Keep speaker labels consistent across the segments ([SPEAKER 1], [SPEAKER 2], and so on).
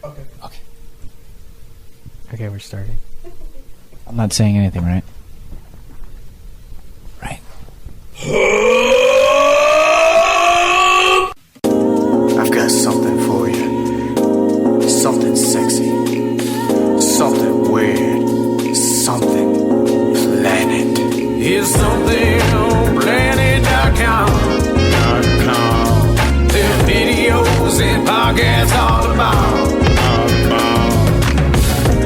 [SPEAKER 1] Okay.
[SPEAKER 2] Okay, we're starting. I'm not saying anything, right? Right.
[SPEAKER 3] I've got something for you. Something sexy. Something weird. Something planet.
[SPEAKER 4] Here's something on planet.com. There are videos and podcasts all about.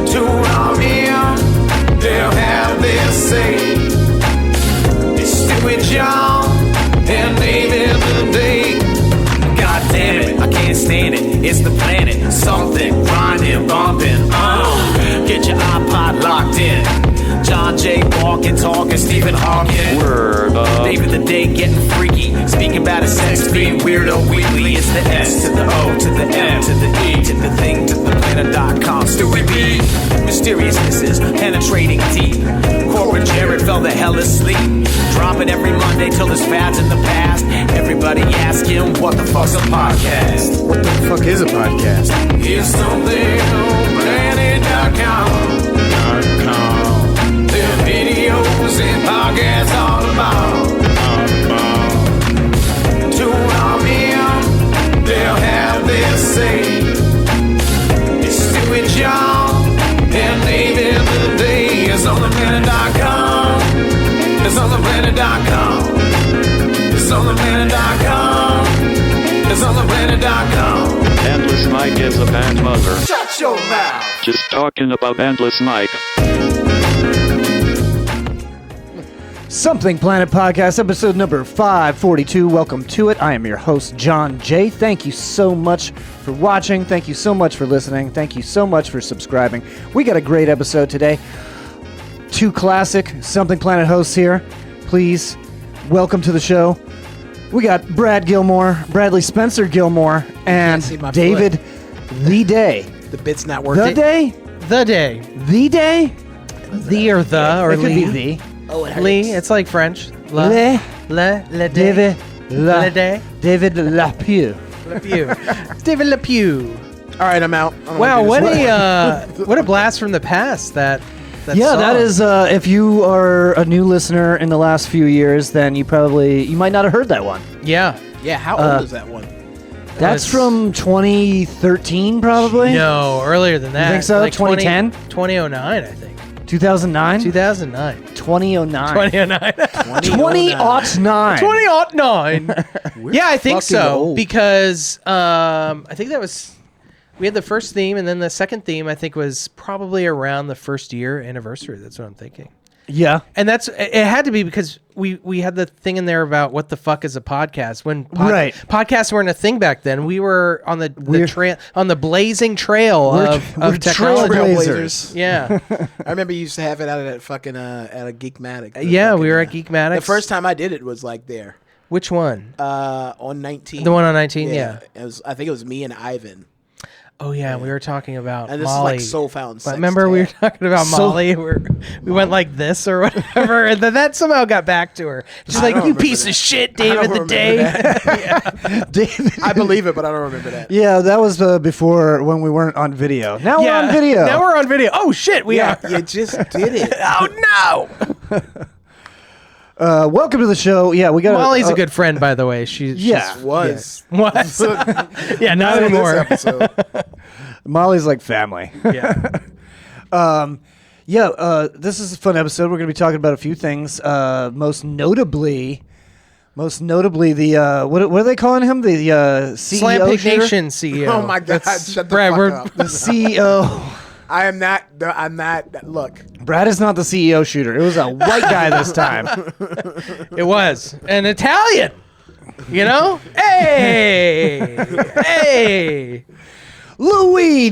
[SPEAKER 4] Tune on in, they'll have their say. It's Stewie John and David today. God damn it, I can't stand it. It's the planet, something grinding, bumping. Get your iPod locked in. John J. walking, talking, Stephen Hawking. Word up. David the Day getting freaky. Speaking about his sex being weirdo weekly. It's the S to the O to the M to the E to the thing to the planet.com. Stewie B. Mysteriousnesses penetrating deep. Corporate Jared fell the hell asleep. Dropping every Monday till his fads in the past. Everybody ask him what the fuck's a podcast.
[SPEAKER 3] What the fuck is a podcast?
[SPEAKER 4] Here's something on planet.com. There are videos and podcasts all about. Tune on in, they'll have their say. It's Stewie John and David today. It's on the planet.com. It's on the planet.com. It's on the planet.com. It's on the planet.com.
[SPEAKER 5] Endless Mike is a band mother.
[SPEAKER 4] Shut your mouth.
[SPEAKER 5] Just talking about Endless Mike.
[SPEAKER 1] Something Planet Podcast, episode number 542. Welcome to it. I am your host, John J. Thank you so much for watching. Thank you so much for listening. Thank you so much for subscribing. We got a great episode today. Two classic Something Planet hosts here. Please, welcome to the show. We got Brad Gilmore, Bradley Spencer Gilmore, and David The Day.
[SPEAKER 6] The bit's not working.
[SPEAKER 1] The Day?
[SPEAKER 2] The Day.
[SPEAKER 1] The Day?
[SPEAKER 2] The or the or
[SPEAKER 1] It could
[SPEAKER 2] Lee.
[SPEAKER 1] be the.
[SPEAKER 6] Oh, it hurts.
[SPEAKER 2] Lee, it's like French. Le
[SPEAKER 1] Le
[SPEAKER 2] day.
[SPEAKER 1] David
[SPEAKER 2] Le day.
[SPEAKER 1] David Lapew.
[SPEAKER 2] Lepew. David Lepew.
[SPEAKER 6] All right, I'm out.
[SPEAKER 2] Wow, what a blast from the past that
[SPEAKER 1] Yeah,
[SPEAKER 2] song.
[SPEAKER 1] that is. If you are a new listener in the last few years, then you might not have heard that one.
[SPEAKER 2] Yeah.
[SPEAKER 6] Yeah, how old is that one?
[SPEAKER 1] That's from 2013, probably.
[SPEAKER 2] No, earlier than that.
[SPEAKER 1] You think so?
[SPEAKER 2] Like
[SPEAKER 1] 2010?
[SPEAKER 2] 2009, I think.
[SPEAKER 1] 2009.
[SPEAKER 2] 2009.
[SPEAKER 1] 2009.
[SPEAKER 2] 2009.
[SPEAKER 1] 2009.
[SPEAKER 2] 2009. Yeah, I think
[SPEAKER 6] fucking
[SPEAKER 2] so.
[SPEAKER 6] old.
[SPEAKER 2] Because I think that was... We had the first theme, and then the second theme, I think, was probably around the first year anniversary. That's what I'm thinking.
[SPEAKER 1] Yeah.
[SPEAKER 2] And it had to be because we had the thing in there about what the fuck is a podcast. When podcasts weren't a thing back then, we were on the blazing trail of technology.
[SPEAKER 1] trailblazers.
[SPEAKER 2] Yeah.
[SPEAKER 6] I remember you used to have it out at fucking at a Geekmatic.
[SPEAKER 2] Yeah, we were at Geekmatic.
[SPEAKER 6] The first time I did it was like there.
[SPEAKER 2] Which one?
[SPEAKER 6] On 19.
[SPEAKER 2] The one on 19, yeah.
[SPEAKER 6] I think it was me and Ivan.
[SPEAKER 2] Oh yeah, we were talking about
[SPEAKER 6] And this
[SPEAKER 2] Molly.
[SPEAKER 6] is like Soul Found Sex.
[SPEAKER 2] Remember we were talking about Molly? We went like this or whatever, and then that somehow got back to her. She's like, "You piece of shit, David the Day."
[SPEAKER 1] David.
[SPEAKER 6] I believe it, but I don't remember that.
[SPEAKER 1] Yeah, that was before when we weren't on video. Now we're on video.
[SPEAKER 2] Now we're on video. Oh shit, we are.
[SPEAKER 6] You just did it.
[SPEAKER 2] Oh no.
[SPEAKER 1] Welcome to the show. Yeah, we got
[SPEAKER 2] Molly's a good friend, by the way. She's
[SPEAKER 6] Was.
[SPEAKER 2] Yeah, not anymore.
[SPEAKER 6] This episode.
[SPEAKER 1] Molly's like family.
[SPEAKER 2] Yeah.
[SPEAKER 1] This is a fun episode. We're going to be talking about a few things. Most notably the what are they calling him? The CEO
[SPEAKER 2] Slam Pig
[SPEAKER 1] shooter?
[SPEAKER 2] Nation CEO.
[SPEAKER 6] Oh my God! Shut the
[SPEAKER 2] Brad,
[SPEAKER 6] fuck
[SPEAKER 2] we're-
[SPEAKER 6] up.
[SPEAKER 1] The CEO.
[SPEAKER 6] I'm not. Look,
[SPEAKER 1] Brad is not the CEO shooter. It was a white guy this time.
[SPEAKER 2] It was an Italian. You know? Hey! Hey!
[SPEAKER 1] Luigi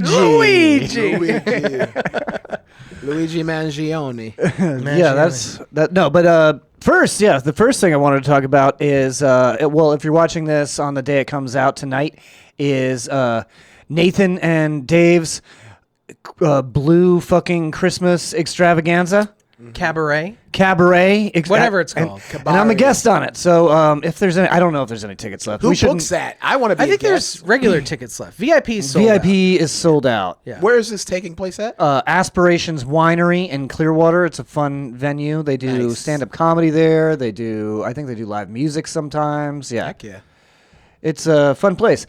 [SPEAKER 6] Mangione.
[SPEAKER 1] Yeah, that's that. No, but first, the first thing I wanted to talk about is if you're watching this on the day it comes out tonight, is Nathan and Dave's blue fucking Christmas extravaganza.
[SPEAKER 2] Cabaret.
[SPEAKER 1] Whatever
[SPEAKER 2] it's called.
[SPEAKER 1] And I'm a guest on it. So if there's any, I don't know if there's any tickets left.
[SPEAKER 6] Who books that? I want to be
[SPEAKER 2] I think there's regular tickets left. VIP is sold out.
[SPEAKER 1] is sold out.
[SPEAKER 2] Yeah.
[SPEAKER 6] Where is this taking place at?
[SPEAKER 1] Aspirations Winery in Clearwater. It's a fun venue. They do stand-up comedy there. I think they do live music sometimes. Yeah.
[SPEAKER 6] Heck yeah.
[SPEAKER 1] It's a fun place.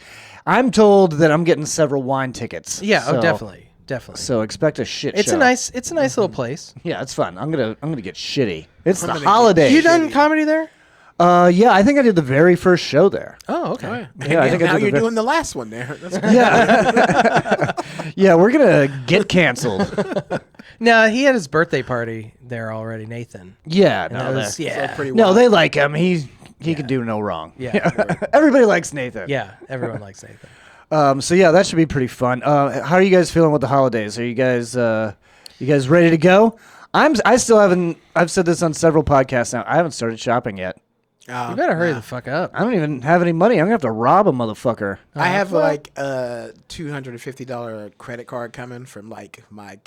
[SPEAKER 1] I'm told that I'm getting several wine tickets.
[SPEAKER 2] Yeah,
[SPEAKER 1] so,
[SPEAKER 2] definitely.
[SPEAKER 1] So expect a shit
[SPEAKER 2] It's
[SPEAKER 1] show.
[SPEAKER 2] a nice little place.
[SPEAKER 1] Yeah, it's fun. I'm gonna get shitty. It's the holidays.
[SPEAKER 2] You done comedy there?
[SPEAKER 1] Yeah, I think I did the very first show there.
[SPEAKER 2] Oh, okay.
[SPEAKER 1] Yeah, I think
[SPEAKER 6] now
[SPEAKER 1] I did
[SPEAKER 6] you're doing the last one there. That's great.
[SPEAKER 1] Yeah. Yeah, we're gonna get canceled.
[SPEAKER 2] No, he had his birthday party there already, Nathan.
[SPEAKER 1] Yeah,
[SPEAKER 2] And that was,
[SPEAKER 6] pretty
[SPEAKER 1] no,
[SPEAKER 6] wild.
[SPEAKER 1] they like him. He can do no wrong.
[SPEAKER 2] Yeah.
[SPEAKER 1] Everybody likes Nathan.
[SPEAKER 2] Yeah, everyone likes Nathan.
[SPEAKER 1] So yeah, that should be pretty fun. How are you guys feeling with the holidays? Are you guys ready to go? I still haven't. I've said this on several podcasts now. I haven't started shopping yet.
[SPEAKER 2] You better hurry the fuck up.
[SPEAKER 1] I don't even have any money. I'm gonna have to rob a motherfucker.
[SPEAKER 6] I have like a $250 credit card coming from like my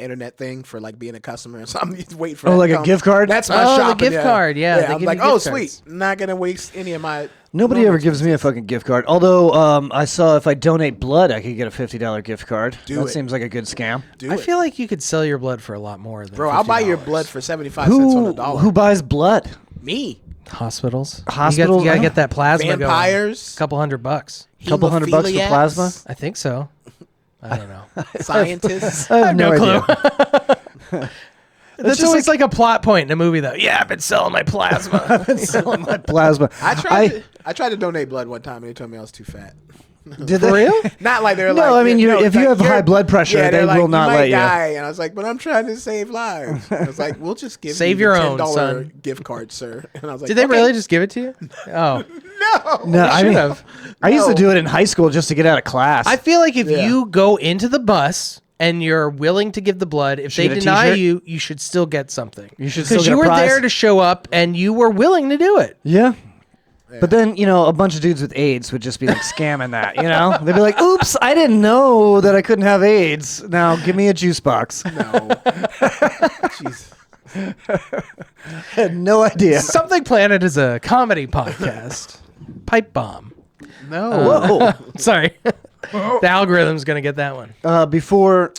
[SPEAKER 6] internet thing for like being a customer. So I'm just waiting for.
[SPEAKER 1] Oh,
[SPEAKER 6] that
[SPEAKER 1] like
[SPEAKER 6] to
[SPEAKER 1] a
[SPEAKER 6] come.
[SPEAKER 1] gift card?
[SPEAKER 6] That's my
[SPEAKER 2] Oh, the
[SPEAKER 6] shopping.
[SPEAKER 2] gift card, yeah, they
[SPEAKER 6] I'm
[SPEAKER 2] give
[SPEAKER 6] like,
[SPEAKER 2] you
[SPEAKER 6] oh,
[SPEAKER 2] gift
[SPEAKER 6] sweet.
[SPEAKER 2] cards.
[SPEAKER 6] Not gonna waste any of my.
[SPEAKER 1] Nobody
[SPEAKER 6] normal
[SPEAKER 1] ever gives me a fucking gift card. Although I saw if I donate blood, I could get a $50 gift card.
[SPEAKER 6] Do
[SPEAKER 1] that
[SPEAKER 6] it.
[SPEAKER 1] seems like a good scam.
[SPEAKER 2] I feel like you could sell your blood for a lot more than
[SPEAKER 6] Bro, I'll buy your
[SPEAKER 2] $50.
[SPEAKER 6] blood for 75 cents on the dollar.
[SPEAKER 1] Who buys blood?
[SPEAKER 6] Me.
[SPEAKER 2] Hospitals.
[SPEAKER 1] Hospitals?
[SPEAKER 2] You gotta get that plasma
[SPEAKER 6] Vampires.
[SPEAKER 2] going. A couple $100.
[SPEAKER 1] Couple $100 for
[SPEAKER 6] Hemophiliacs.
[SPEAKER 1] plasma?
[SPEAKER 2] I think so. I don't know.
[SPEAKER 6] Scientists.
[SPEAKER 1] I have no
[SPEAKER 2] clue.
[SPEAKER 1] idea.
[SPEAKER 2] That's
[SPEAKER 1] just
[SPEAKER 2] always like a plot point in a movie, though. Yeah, I've been selling my plasma.
[SPEAKER 1] I've been selling my plasma.
[SPEAKER 6] I tried to donate blood one time and they told me I was too fat.
[SPEAKER 1] Did
[SPEAKER 2] For
[SPEAKER 1] they?
[SPEAKER 2] real?
[SPEAKER 6] Not like they're
[SPEAKER 1] No,
[SPEAKER 6] like.
[SPEAKER 1] I mean, if you have high blood pressure,
[SPEAKER 6] yeah,
[SPEAKER 1] they
[SPEAKER 6] they're like,
[SPEAKER 1] will not
[SPEAKER 6] you might
[SPEAKER 1] let you.
[SPEAKER 6] die. And I was like, but I'm trying to save lives. I was like, we'll just give
[SPEAKER 2] Save
[SPEAKER 6] you
[SPEAKER 2] your
[SPEAKER 6] the
[SPEAKER 2] own,
[SPEAKER 6] $10
[SPEAKER 2] son.
[SPEAKER 6] gift card, sir. And I was like,
[SPEAKER 2] Did they
[SPEAKER 6] okay.
[SPEAKER 2] really just give it to you? Oh.
[SPEAKER 1] No, I mean,
[SPEAKER 2] should've.
[SPEAKER 1] I used to
[SPEAKER 6] No.
[SPEAKER 1] do it in high school just to get out of class.
[SPEAKER 2] I feel like if
[SPEAKER 6] Yeah.
[SPEAKER 2] you go into the bus and you're willing to give the blood, if
[SPEAKER 1] Should
[SPEAKER 2] they
[SPEAKER 1] get a
[SPEAKER 2] deny
[SPEAKER 1] t-shirt?
[SPEAKER 2] you, you should still get something.
[SPEAKER 1] You should still
[SPEAKER 2] Because
[SPEAKER 1] get
[SPEAKER 2] you
[SPEAKER 1] a
[SPEAKER 2] were
[SPEAKER 1] prize.
[SPEAKER 2] there to show up and you were willing to do it.
[SPEAKER 1] Yeah. But then, a bunch of dudes with AIDS would just be like scamming that, They'd be like, oops, I didn't know that I couldn't have AIDS. Now give me a juice box.
[SPEAKER 6] No. Jeez.
[SPEAKER 1] I had no idea.
[SPEAKER 2] Something Planet is a comedy podcast. Pipe bomb.
[SPEAKER 6] No.
[SPEAKER 1] Whoa.
[SPEAKER 2] Sorry. The algorithm's going to get that one.
[SPEAKER 1] Before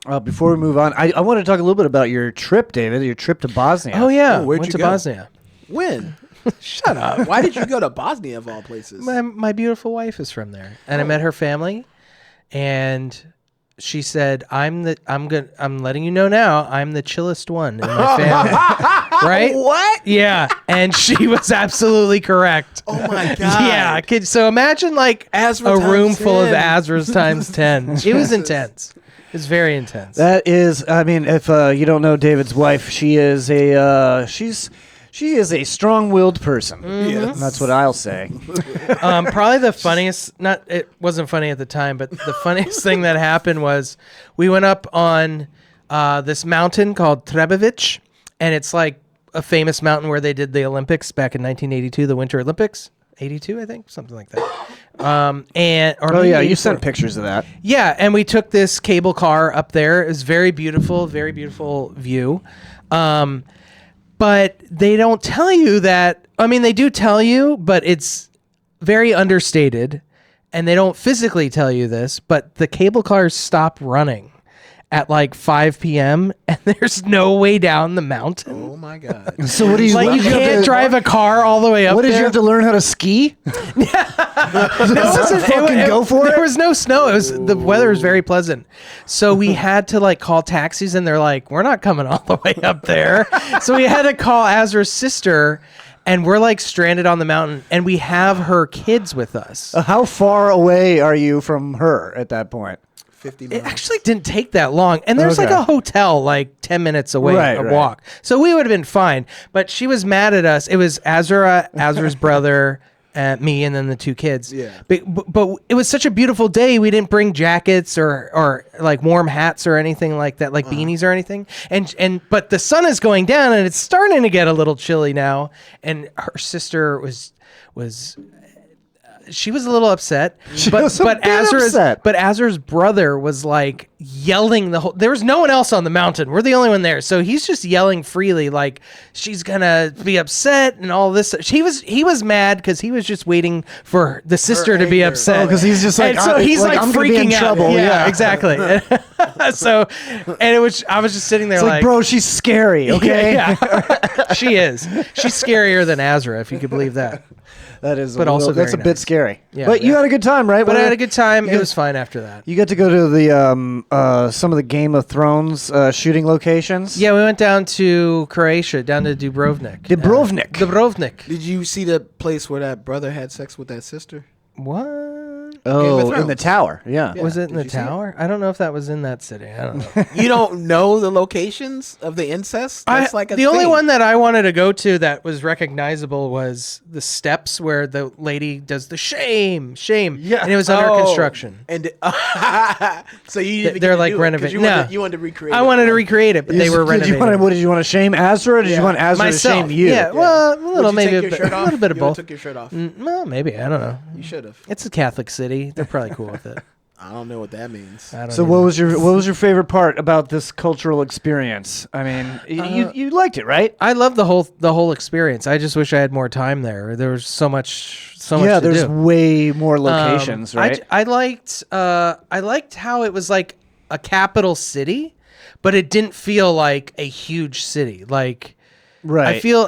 [SPEAKER 1] we move on, I want to talk a little bit about your trip, David, your trip to Bosnia.
[SPEAKER 2] Oh, yeah.
[SPEAKER 6] Oh, where'd
[SPEAKER 2] Went
[SPEAKER 6] you
[SPEAKER 2] to
[SPEAKER 6] go?
[SPEAKER 2] Bosnia.
[SPEAKER 6] When?
[SPEAKER 2] Shut up.
[SPEAKER 6] Why did you go to Bosnia of all places?
[SPEAKER 2] My beautiful wife is from there. And I met her family. And she said, I'm letting you know now, I'm the chillest one in my family. Right?
[SPEAKER 6] What?
[SPEAKER 2] Yeah. And she was absolutely correct.
[SPEAKER 6] Oh my god.
[SPEAKER 2] Yeah. So imagine like
[SPEAKER 6] Azra
[SPEAKER 2] a room
[SPEAKER 6] times
[SPEAKER 2] full of
[SPEAKER 6] 10.
[SPEAKER 2] Azras times 10. It was intense. It was very intense.
[SPEAKER 1] That is, I mean, if you don't know David's wife, she is a strong-willed person.
[SPEAKER 6] Yes.
[SPEAKER 1] That's what I'll say.
[SPEAKER 2] Probably the funniest, it wasn't funny at the time, but the funniest thing that happened was we went up on this mountain called Trebević, and it's like a famous mountain where they did the Olympics back in 1982, the Winter Olympics. 82, I think, something like that.
[SPEAKER 1] Oh yeah, you
[SPEAKER 2] 84.
[SPEAKER 1] sent pictures of that.
[SPEAKER 2] Yeah, and we took this cable car up there. It was very beautiful view. But they don't tell you that. I mean, they do tell you, but it's very understated. And they don't physically tell you this, but the cable cars stop running at like 5 p.m. and there's no way down the mountain.
[SPEAKER 6] Oh my god.
[SPEAKER 1] So what do you?
[SPEAKER 2] Like
[SPEAKER 1] what
[SPEAKER 2] you
[SPEAKER 1] did have
[SPEAKER 2] can't
[SPEAKER 1] to-
[SPEAKER 2] drive a car all the way up
[SPEAKER 1] What did
[SPEAKER 2] there.
[SPEAKER 1] you have to learn how to ski? Go for it.
[SPEAKER 2] There was no snow. It was the weather was very pleasant, so we had to like call taxis, and they're like, "We're not coming all the way up there." So we had to call Azra's sister, and we're like stranded on the mountain, and we have her kids with us.
[SPEAKER 1] How far away are you from her at that point?
[SPEAKER 6] 50
[SPEAKER 2] It
[SPEAKER 6] miles.
[SPEAKER 2] actually didn't take that long, and there's
[SPEAKER 1] Okay.
[SPEAKER 2] like a hotel like 10 minutes away,
[SPEAKER 1] Right,
[SPEAKER 2] a
[SPEAKER 1] right.
[SPEAKER 2] walk, so we would have been fine. But she was mad at us. It was Azra's brother. Me and then the two kids.
[SPEAKER 6] Yeah.
[SPEAKER 2] But it was such a beautiful day. We didn't bring jackets or like warm hats or anything like that, like beanies or anything. But the sun is going down and it's starting to get a little chilly now. And her sister was she was a little upset.
[SPEAKER 1] But
[SPEAKER 2] Azra's brother was like yelling the whole. There was no one else on the mountain. We're the only one there, so he's just yelling freely, like she's gonna be upset and all this. He was mad because he was just waiting for the sister to be upset.
[SPEAKER 1] Because he's just like,
[SPEAKER 2] and so he's like
[SPEAKER 1] I'm
[SPEAKER 2] freaking
[SPEAKER 1] in
[SPEAKER 2] out.
[SPEAKER 1] trouble.
[SPEAKER 2] Yeah, exactly. So, and I was just sitting there
[SPEAKER 1] it's like, bro, she's scary. Okay,
[SPEAKER 2] yeah. She is. She's scarier than Azra, if you could believe that.
[SPEAKER 1] That is,
[SPEAKER 2] but also
[SPEAKER 1] that's a
[SPEAKER 2] nice.
[SPEAKER 1] Bit scary.
[SPEAKER 2] Yeah,
[SPEAKER 1] but you had a good time, right?
[SPEAKER 2] But I had a good time. It was fine after that.
[SPEAKER 1] You got to go to the some of the Game of Thrones shooting locations.
[SPEAKER 2] Yeah, we went down to Croatia, down to Dubrovnik. Dubrovnik.
[SPEAKER 6] Did you see the place where that brother had sex with that sister?
[SPEAKER 2] What?
[SPEAKER 1] Oh, in the tower. Yeah.
[SPEAKER 2] Was it in the tower? I don't know if that was in that city. I don't know.
[SPEAKER 6] You don't know the locations of the incest? That's like
[SPEAKER 2] the only one that I wanted to go to that was recognizable was the steps where the lady does the shame. Yeah. And it was under construction.
[SPEAKER 6] And so
[SPEAKER 2] they're like renovating.
[SPEAKER 6] You wanted to recreate it.
[SPEAKER 2] I wanted to recreate it, but they were renovating.
[SPEAKER 1] Did you want to shame Azra or did you want Azra to shame you?
[SPEAKER 2] Yeah, well, a little maybe
[SPEAKER 6] a
[SPEAKER 2] little bit of both.
[SPEAKER 6] You took your shirt off?
[SPEAKER 2] Well, maybe. I don't know.
[SPEAKER 6] You should have.
[SPEAKER 2] It's a Catholic city. They're probably cool with it.
[SPEAKER 6] I don't know what that means.
[SPEAKER 1] So what was your favorite part about this cultural experience? I mean, you liked it, right?
[SPEAKER 2] I love the whole experience. I just wish I had more time there. There was so much
[SPEAKER 1] Yeah, there's
[SPEAKER 2] to do.
[SPEAKER 1] way more locations, right?
[SPEAKER 2] I liked how it was like a capital city, but it didn't feel like a huge city. Like
[SPEAKER 1] right.
[SPEAKER 2] I feel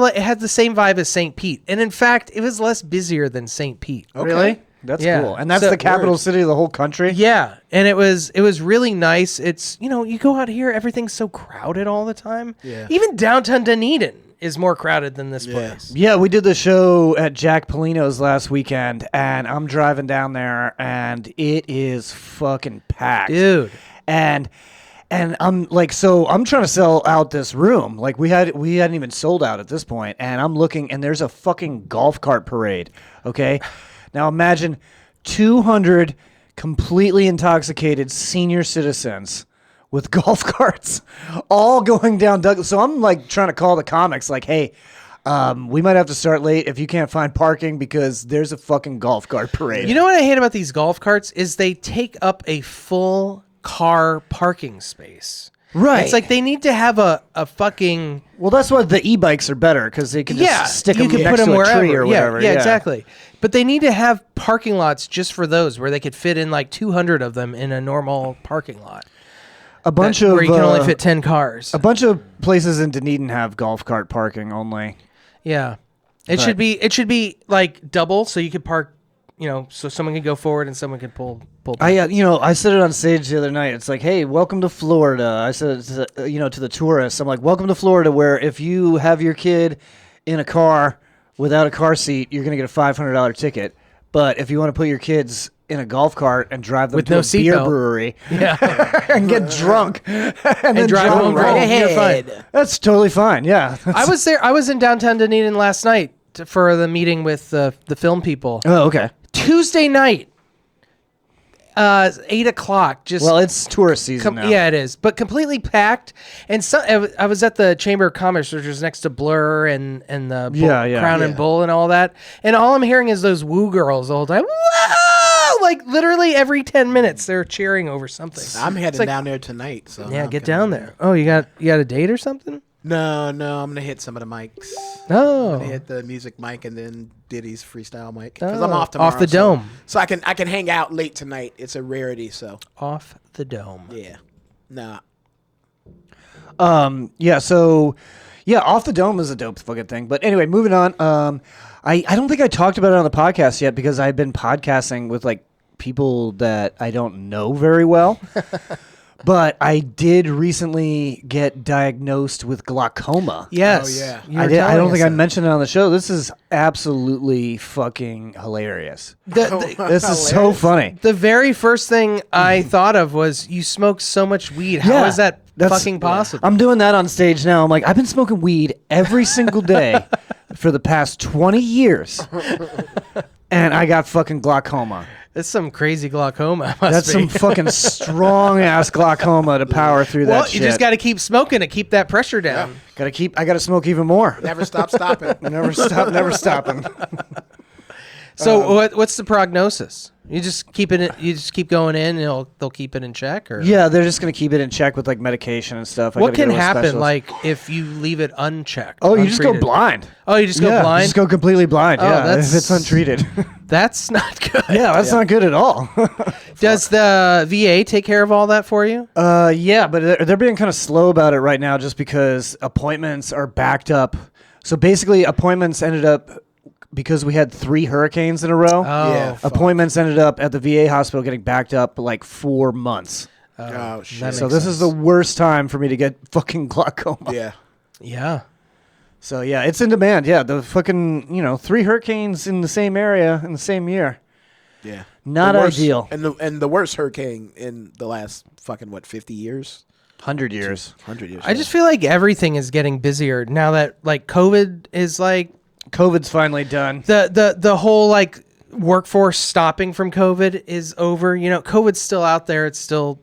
[SPEAKER 2] like it had the same vibe as St. Pete. And in fact, it was less busier than St. Pete.
[SPEAKER 1] Okay. Really? That's cool. And that's the capital city of the whole country?
[SPEAKER 2] Yeah. And it was really nice. It's, you go out here, everything's so crowded all the time.
[SPEAKER 6] Yeah.
[SPEAKER 2] Even downtown Dunedin is more crowded than this place.
[SPEAKER 1] Yeah, we did the show at Jack Polino's last weekend, and I'm driving down there, and it is fucking packed.
[SPEAKER 2] Dude.
[SPEAKER 1] And I'm like, so I'm trying to sell out this room. Like we hadn't even sold out at this point, and I'm looking, and there's a fucking golf cart parade. Okay, now imagine 200 completely intoxicated senior citizens with golf carts, all going down Douglas. So I'm like trying to call the comics, like, hey, we might have to start late if you can't find parking because there's a fucking golf cart parade.
[SPEAKER 2] You know what I hate about these golf carts is they take up a full car parking space.
[SPEAKER 1] Right.
[SPEAKER 2] It's like they need to have a fucking...
[SPEAKER 1] Well, that's why the e-bikes are better, because they can just stick them next to a tree or whatever.
[SPEAKER 2] Yeah, exactly. But they need to have parking lots just for those, where they could fit in like 200 of them in a normal parking lot. Where you can only fit 10 cars.
[SPEAKER 1] A bunch of places in Dunedin have golf cart parking only.
[SPEAKER 2] Yeah. It should be like double, so you could park, so someone can go forward and someone can pull back.
[SPEAKER 1] I said it on stage the other night. It's like, hey, welcome to Florida. I said, to the tourists, I'm like, welcome to Florida, where if you have your kid in a car without a car seat, you're going to get a $500 ticket. But if you want to put your kids in a golf cart and drive them to a beer brewery and get drunk and drive home
[SPEAKER 2] right ahead, you're fine.
[SPEAKER 1] That's totally fine. Yeah.
[SPEAKER 2] I was there. I was in downtown Dunedin last night for the meeting with the film people.
[SPEAKER 1] Oh, okay.
[SPEAKER 2] Tuesday night, 8 o'clock.
[SPEAKER 1] Well, it's tourist season now.
[SPEAKER 2] Yeah, it is, but completely packed. And so I was at the Chamber of Commerce, which was next to Blur and the Crown and Bull and all that. And all I'm hearing is those woo girls the whole time. Whoa! Like literally every 10 minutes, they're cheering over something.
[SPEAKER 6] I'm heading down there tonight. So
[SPEAKER 2] yeah, get down there. Oh, you got a date or something?
[SPEAKER 6] No, I'm gonna hit some of the mics.
[SPEAKER 2] Oh,
[SPEAKER 6] I'm gonna hit the music mic and then Diddy's freestyle mic because I'm off tomorrow.
[SPEAKER 2] Off the dome,
[SPEAKER 6] so I can hang out late tonight. It's a rarity. So
[SPEAKER 2] off the dome.
[SPEAKER 6] Yeah, nah.
[SPEAKER 1] Yeah. So, yeah, off the dome is a dope fucking thing. But anyway, moving on. I don't think I talked about it on the podcast yet because I've been podcasting with like people that I don't know very well. But I did recently get diagnosed with glaucoma.
[SPEAKER 2] Yes.
[SPEAKER 6] Oh, yeah.
[SPEAKER 1] I don't think I mentioned it on the show. This is absolutely fucking hilarious. This is so funny.
[SPEAKER 2] The very first thing I thought of was you smoke so much weed. How is that fucking possible?
[SPEAKER 1] I'm doing that on stage now. I'm like, I've been smoking weed every single day for the past 20 years. And I got fucking glaucoma.
[SPEAKER 2] That's some crazy glaucoma.
[SPEAKER 1] That's some fucking strong ass glaucoma to power through that shit.
[SPEAKER 2] You just got to keep smoking to keep that pressure down.
[SPEAKER 1] I got to smoke even more.
[SPEAKER 6] Never stop stopping.
[SPEAKER 1] Never stopping.
[SPEAKER 2] So what's the prognosis? You just keep it. You just keep going in, and they'll keep it in check, or
[SPEAKER 1] Yeah, they're just gonna keep it in check with like medication and stuff. I
[SPEAKER 2] what
[SPEAKER 1] gotta
[SPEAKER 2] can
[SPEAKER 1] go to a
[SPEAKER 2] happen
[SPEAKER 1] specialist.
[SPEAKER 2] like if you leave it unchecked?
[SPEAKER 1] Oh, you just go
[SPEAKER 2] untreated?
[SPEAKER 1] blind.
[SPEAKER 2] Oh, you just go
[SPEAKER 1] Yeah,
[SPEAKER 2] blind.
[SPEAKER 1] Just go completely blind.
[SPEAKER 2] Oh,
[SPEAKER 1] Yeah,
[SPEAKER 2] that's-
[SPEAKER 1] if it's untreated.
[SPEAKER 2] That's not good.
[SPEAKER 1] Yeah, that's not good at all.
[SPEAKER 2] Does the VA take care of all that for you?
[SPEAKER 1] Yeah, but they're being kind of slow about it right now just because appointments are backed up. So basically, appointments ended up, because we had 3 hurricanes in a row,
[SPEAKER 6] Yeah.
[SPEAKER 1] appointments ended up at the VA hospital getting backed up like 4 months.
[SPEAKER 6] Oh shit.
[SPEAKER 2] that
[SPEAKER 1] So
[SPEAKER 2] makes
[SPEAKER 1] this is the worst time for me to get fucking glaucoma.
[SPEAKER 6] Yeah.
[SPEAKER 2] Yeah.
[SPEAKER 1] So yeah, it's in demand. Yeah, the fucking 3 hurricanes in the same area in the same year.
[SPEAKER 6] Yeah.
[SPEAKER 1] Not
[SPEAKER 6] The worst-
[SPEAKER 1] ideal.
[SPEAKER 6] And the worst hurricane in the last fucking 50 years?
[SPEAKER 1] 100 years.
[SPEAKER 6] 100 years.
[SPEAKER 2] I just feel like everything is getting busier now that like COVID is like
[SPEAKER 1] COVID's finally done.
[SPEAKER 2] the whole like workforce stopping from COVID is over. You know, COVID's still out there. It's still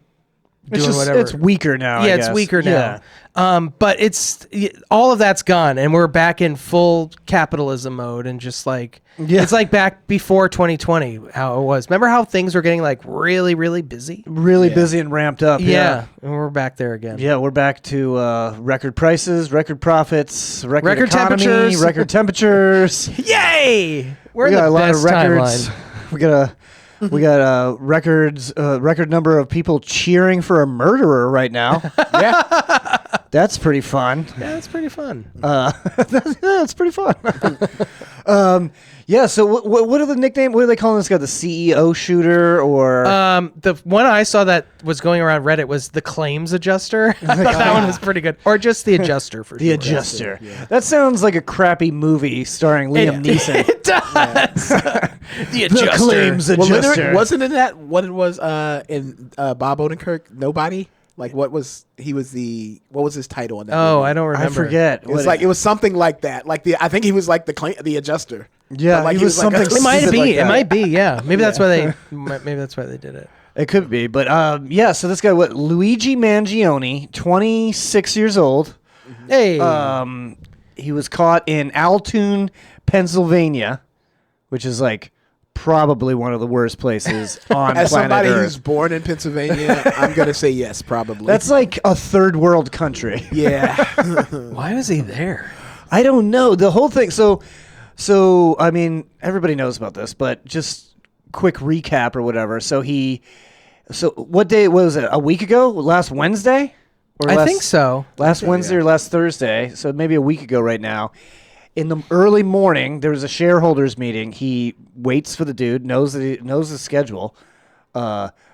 [SPEAKER 2] doing whatever.
[SPEAKER 1] It's weaker now. I
[SPEAKER 2] Yeah, it's
[SPEAKER 1] guess.
[SPEAKER 2] weaker
[SPEAKER 1] Yeah.
[SPEAKER 2] now. But it's all of that's gone, and we're back in full capitalism mode, and just like it's like back before 2020, how it was. Remember how things were getting like really, really busy?
[SPEAKER 1] Really busy and ramped up.
[SPEAKER 2] Yeah, and we're back there again.
[SPEAKER 1] Yeah, we're back to record prices, record profits, record economy,
[SPEAKER 2] temperatures.
[SPEAKER 1] record temperatures.
[SPEAKER 2] Yay! We're
[SPEAKER 1] We
[SPEAKER 2] in
[SPEAKER 1] got
[SPEAKER 2] the
[SPEAKER 1] a lot
[SPEAKER 2] best
[SPEAKER 1] of records.
[SPEAKER 2] timeline.
[SPEAKER 1] We got record number of people cheering for a murderer right now.
[SPEAKER 6] yeah.
[SPEAKER 1] That's pretty fun.
[SPEAKER 2] Yeah, that's pretty fun.
[SPEAKER 1] That's pretty fun. Yeah. So what are the nickname? What are they calling this guy? The CEO shooter or?
[SPEAKER 2] The one I saw that was going around Reddit was the claims adjuster. I thought that one was pretty good, or just the adjuster for
[SPEAKER 1] the
[SPEAKER 2] sure.
[SPEAKER 1] adjuster. That sounds like a crappy movie starring Liam Neeson.
[SPEAKER 2] It does. The adjuster.
[SPEAKER 1] The claims
[SPEAKER 6] Well,
[SPEAKER 1] adjuster.
[SPEAKER 6] wasn't it that what it was in Bob Odenkirk? Nobody? Like what was his title on that?
[SPEAKER 2] Oh,
[SPEAKER 6] movie?
[SPEAKER 2] I don't remember.
[SPEAKER 1] I forget.
[SPEAKER 6] It was it was something like that. Like I think he was like the adjuster.
[SPEAKER 1] Yeah,
[SPEAKER 6] But, like,
[SPEAKER 1] he was
[SPEAKER 6] like,
[SPEAKER 1] something
[SPEAKER 2] It might
[SPEAKER 1] stupid
[SPEAKER 2] be.
[SPEAKER 1] like
[SPEAKER 2] It
[SPEAKER 1] that.
[SPEAKER 2] might be. Yeah. Maybe that's why they. Maybe that's why they did it.
[SPEAKER 1] It could be, but yeah. So this guy, Luigi Mangione, 26 years old.
[SPEAKER 2] Hey.
[SPEAKER 1] He was caught in Altoona, Pennsylvania, which is like probably one of the worst places on
[SPEAKER 6] As
[SPEAKER 1] planet
[SPEAKER 6] somebody
[SPEAKER 1] Earth.
[SPEAKER 6] who's born in Pennsylvania, I'm gonna say yes, probably.
[SPEAKER 1] That's like a third world country.
[SPEAKER 6] yeah.
[SPEAKER 2] Why was he there?
[SPEAKER 1] I don't know the whole thing. So I mean, everybody knows about this, but just quick recap or whatever. So what day was it? A week ago? Last Wednesday? Or
[SPEAKER 2] I think so.
[SPEAKER 1] Last Wednesday or last Thursday. So maybe a week ago right now. In the early morning, there was a shareholders meeting. He waits for the dude, knows the schedule,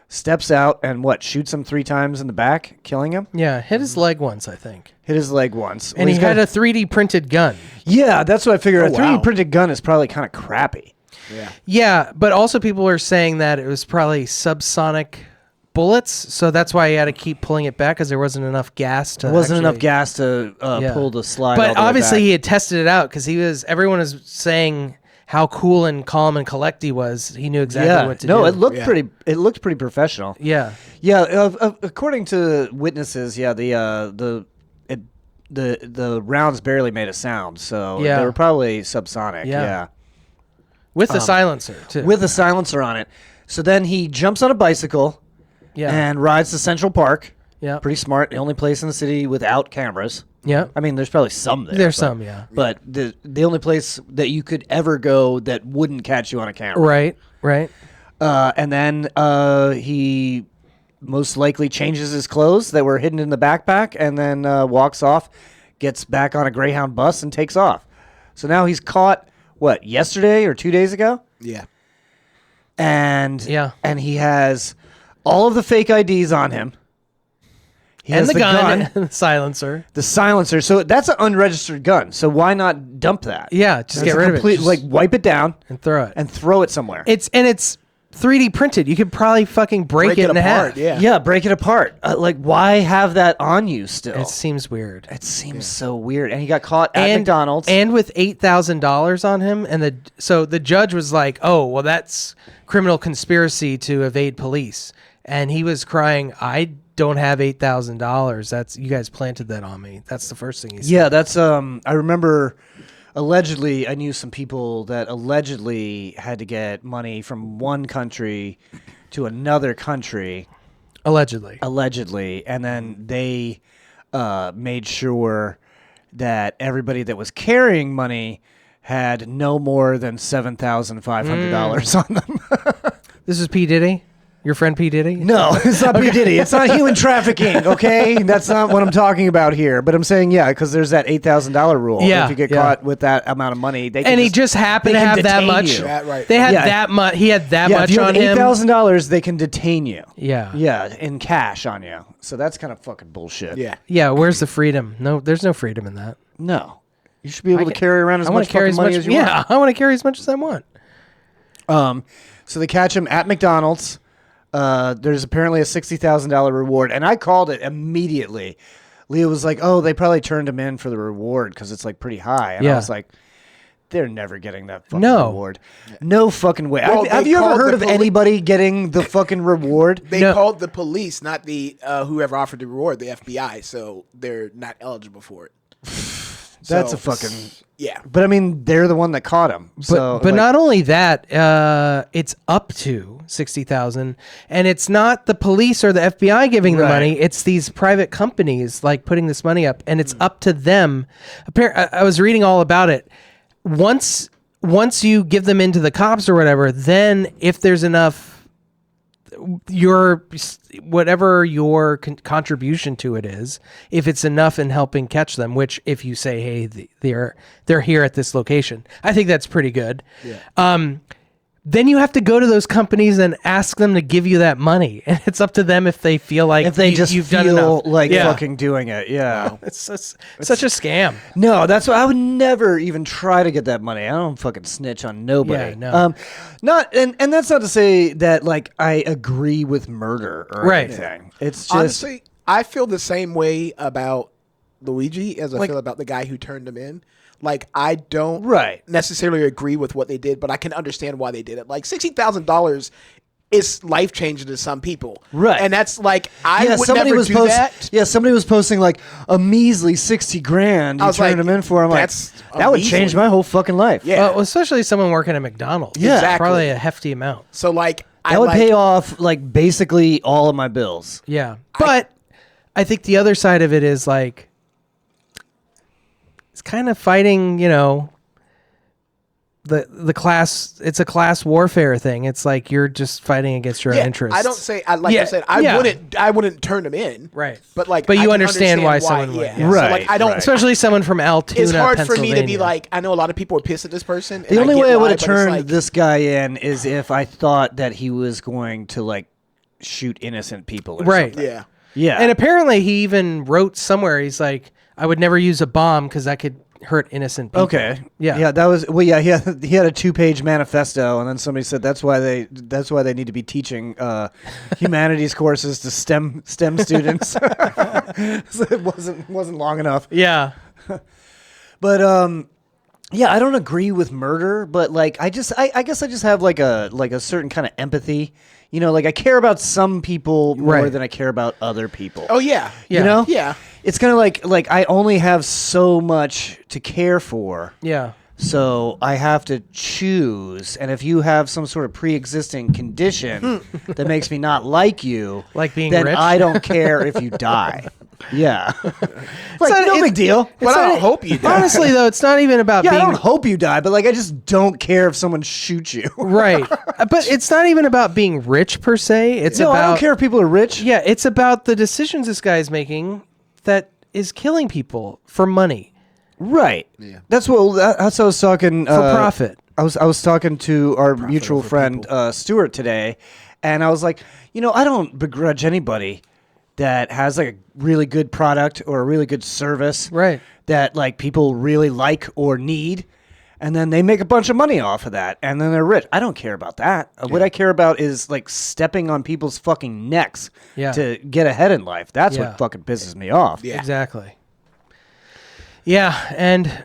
[SPEAKER 1] steps out and shoots him 3 times in the back, killing him.
[SPEAKER 2] Yeah, hit his leg once, I think.
[SPEAKER 1] Hit his leg once.
[SPEAKER 2] And he had a 3D printed gun.
[SPEAKER 1] Yeah, that's what I figured. A 3D
[SPEAKER 6] wow.
[SPEAKER 1] printed gun is probably kind of crappy.
[SPEAKER 6] Yeah.
[SPEAKER 2] Yeah, but also people are saying that it was probably subsonic bullets, so that's why he had to keep pulling it back because there wasn't enough gas to.
[SPEAKER 1] There wasn't
[SPEAKER 2] actually-
[SPEAKER 1] enough gas to
[SPEAKER 2] Yeah.
[SPEAKER 1] pull the slide. all
[SPEAKER 2] But
[SPEAKER 1] the way
[SPEAKER 2] obviously
[SPEAKER 1] back.
[SPEAKER 2] he had tested it out because everyone was saying how cool and calm and collect he was. He knew exactly what to do.
[SPEAKER 1] No, it looked
[SPEAKER 6] Yeah.
[SPEAKER 1] pretty. It looked pretty professional.
[SPEAKER 2] Yeah.
[SPEAKER 1] Yeah, according to witnesses, yeah, the rounds barely made a sound, so
[SPEAKER 2] Yeah.
[SPEAKER 1] they were probably subsonic.
[SPEAKER 2] Yeah.
[SPEAKER 1] Yeah,
[SPEAKER 2] With the silencer, too.
[SPEAKER 1] with a silencer on it. So then he jumps on a bicycle
[SPEAKER 2] yeah.
[SPEAKER 1] and rides to Central Park.
[SPEAKER 2] yeah.
[SPEAKER 1] Pretty smart. The only place in the city without cameras.
[SPEAKER 2] Yeah.
[SPEAKER 1] I mean, there's probably some there.
[SPEAKER 2] There's
[SPEAKER 1] but-
[SPEAKER 2] some, yeah.
[SPEAKER 1] But the only place that you could ever go that wouldn't catch you on a camera.
[SPEAKER 2] Right. Right.
[SPEAKER 1] And then he most likely changes his clothes that were hidden in the backpack and then walks off, gets back on a Greyhound bus, and takes off. So now he's caught, yesterday or 2 days ago?
[SPEAKER 6] Yeah.
[SPEAKER 1] And
[SPEAKER 2] Yeah.
[SPEAKER 1] and he has all of the fake IDs on him. He
[SPEAKER 2] And
[SPEAKER 1] has
[SPEAKER 2] the gun and the silencer.
[SPEAKER 1] the silencer. So that's an unregistered gun. So why not dump that?
[SPEAKER 2] Yeah, just
[SPEAKER 1] That's
[SPEAKER 2] get
[SPEAKER 1] a
[SPEAKER 2] rid of it.
[SPEAKER 1] complete-
[SPEAKER 2] Just-
[SPEAKER 1] Like wipe it down
[SPEAKER 2] and throw it.
[SPEAKER 1] and throw it somewhere.
[SPEAKER 2] It's 3D printed. You could probably fucking break it in
[SPEAKER 6] apart.
[SPEAKER 2] half.
[SPEAKER 6] Yeah.
[SPEAKER 1] Yeah, break it apart. Why have that on you still?
[SPEAKER 2] It seems weird.
[SPEAKER 1] It seems so weird. And he got caught at McDonald's.
[SPEAKER 2] And with $8,000 on him, and the judge was like, "Oh, well, that's criminal conspiracy to evade police." And he was crying, "I don't have $8,000. That's you guys planted that on me." That's the first thing he said.
[SPEAKER 1] yeah, that's I remember allegedly, I knew some people that allegedly had to get money from one country to another country. Allegedly, and then they made sure that everybody that was carrying money had no more than $7,500 on them.
[SPEAKER 2] This is P. Diddy? Your friend P. Diddy?
[SPEAKER 1] No, it's not P. Diddy. It's not human trafficking, okay? That's not what I'm talking about here. But I'm saying, yeah, because there's that $8,000 rule.
[SPEAKER 2] Yeah,
[SPEAKER 1] if you get caught with that amount of money, they can
[SPEAKER 2] he just happened to have that much.
[SPEAKER 6] Right.
[SPEAKER 2] They had that much. He had that much
[SPEAKER 1] if you
[SPEAKER 2] on
[SPEAKER 1] have
[SPEAKER 2] him.
[SPEAKER 1] $8,000, they can detain you.
[SPEAKER 2] Yeah.
[SPEAKER 1] Yeah, in cash on you. So that's kind of fucking bullshit.
[SPEAKER 6] Yeah.
[SPEAKER 2] Yeah, where's the freedom? No, there's no freedom in that.
[SPEAKER 1] No. You should be able to carry around as much fucking money as you want.
[SPEAKER 2] Yeah, I want to carry as much as I want.
[SPEAKER 1] So they catch him at McDonald's. There's apparently a $60,000 reward, and I called it immediately. Leah was like, "Oh, they probably turned him in for the reward because it's like pretty high." And I was like, "They're never getting that fucking reward. No fucking way."
[SPEAKER 6] Well,
[SPEAKER 1] have you ever heard of anybody getting the fucking reward?
[SPEAKER 6] They called the police, not the whoever offered the reward, the FBI. So they're not eligible for it.
[SPEAKER 1] That's a fucking
[SPEAKER 6] yeah.
[SPEAKER 1] But I mean, they're the one that caught him.
[SPEAKER 2] But not only that, it's up to $60,000, and it's not the police or the FBI giving the money. It's these private companies like putting this money up, and it's up to them. I was reading all about it. Once you give them into the cops or whatever, then if there's enough, whatever your contribution to it is, if it's enough in helping catch them, which if you say, hey, they're here at this location, I think that's pretty good. Yeah. Then you have to go to those companies and ask them to give you that money, and it's up to them if they feel like you've done enough.
[SPEAKER 1] Like fucking doing it. Yeah,
[SPEAKER 2] it's such a scam.
[SPEAKER 1] No, that's why I would never even try to get that money. I don't fucking snitch on nobody.
[SPEAKER 2] Yeah, no.
[SPEAKER 1] And that's not to say that like I agree with murder or anything. It's just
[SPEAKER 6] honestly, I feel the same way about Luigi as I feel about the guy who turned him in. Like, I don't necessarily agree with what they did, but I can understand why they did it. Like, $60,000 is life-changing to some people.
[SPEAKER 1] Right.
[SPEAKER 6] And that's like, I would never do that.
[SPEAKER 1] Yeah, somebody was posting like a measly $60,000 you turned him in for. I'm like, that would change my whole fucking life.
[SPEAKER 6] Yeah.
[SPEAKER 2] Well, especially someone working at McDonald's.
[SPEAKER 1] Yeah.
[SPEAKER 6] Exactly.
[SPEAKER 2] Probably a hefty amount.
[SPEAKER 6] So, like,
[SPEAKER 1] that would pay off, like, basically all of my bills.
[SPEAKER 2] Yeah. But I think the other side of it is, like, it's kind of fighting, the class. It's a class warfare thing. It's like you're just fighting against your own interests.
[SPEAKER 6] I don't say I said I wouldn't turn them in.
[SPEAKER 2] Right.
[SPEAKER 6] But like,
[SPEAKER 2] but you
[SPEAKER 6] I
[SPEAKER 2] understand why someone would.
[SPEAKER 6] Yeah.
[SPEAKER 1] Right.
[SPEAKER 6] So like, I don't.
[SPEAKER 2] Especially someone from Altoona,
[SPEAKER 6] It's hard for me to be
[SPEAKER 2] Pennsylvania.
[SPEAKER 6] like, I know a lot of people are pissed at this person.
[SPEAKER 1] The only way I would have turned
[SPEAKER 6] like,
[SPEAKER 1] this guy in is if I thought that he was going to like shoot innocent people. Or something.
[SPEAKER 6] Yeah.
[SPEAKER 1] Yeah.
[SPEAKER 2] And apparently he even wrote somewhere, he's like, I would never use a bomb because that could hurt innocent people.
[SPEAKER 1] Okay.
[SPEAKER 2] Yeah.
[SPEAKER 1] Yeah. That was he had a 2-page manifesto, and then somebody said that's why they need to be teaching humanities courses to STEM students. So it wasn't long enough.
[SPEAKER 2] Yeah.
[SPEAKER 1] But yeah, I don't agree with murder, but like I guess I just have like a certain kind of empathy. Like I care about some people more than I care about other people.
[SPEAKER 6] Oh yeah.
[SPEAKER 1] You know?
[SPEAKER 6] Yeah.
[SPEAKER 1] It's kind of like I only have so much to care for.
[SPEAKER 2] Yeah.
[SPEAKER 1] So I have to choose. And if you have some sort of pre-existing condition that makes me not like you,
[SPEAKER 2] like being
[SPEAKER 1] then
[SPEAKER 2] rich?
[SPEAKER 1] I don't care if you die. Yeah. Like, no big deal.
[SPEAKER 6] But I don't hope you die.
[SPEAKER 2] Honestly, though, it's not even about
[SPEAKER 1] Yeah,
[SPEAKER 2] being...
[SPEAKER 1] I don't hope you die, but like I just don't care if someone shoots you.
[SPEAKER 2] Right. But it's not even about being rich per se. It's
[SPEAKER 1] No,
[SPEAKER 2] about...
[SPEAKER 1] I don't care if people are rich.
[SPEAKER 2] Yeah, it's about the decisions this guy is making that is killing people for money.
[SPEAKER 1] Right. Yeah. That's what I was talking
[SPEAKER 2] For profit.
[SPEAKER 1] I was talking to our mutual friend Stuart today, and I was like, I don't begrudge anybody that has like a really good product or a really good service,
[SPEAKER 2] right?
[SPEAKER 1] That like people really like or need, and then they make a bunch of money off of that, and then they're rich. I don't care about that. Yeah. What I care about is like stepping on people's fucking necks to get ahead in life. That's what fucking pisses me off.
[SPEAKER 6] Yeah.
[SPEAKER 2] Exactly. Yeah, and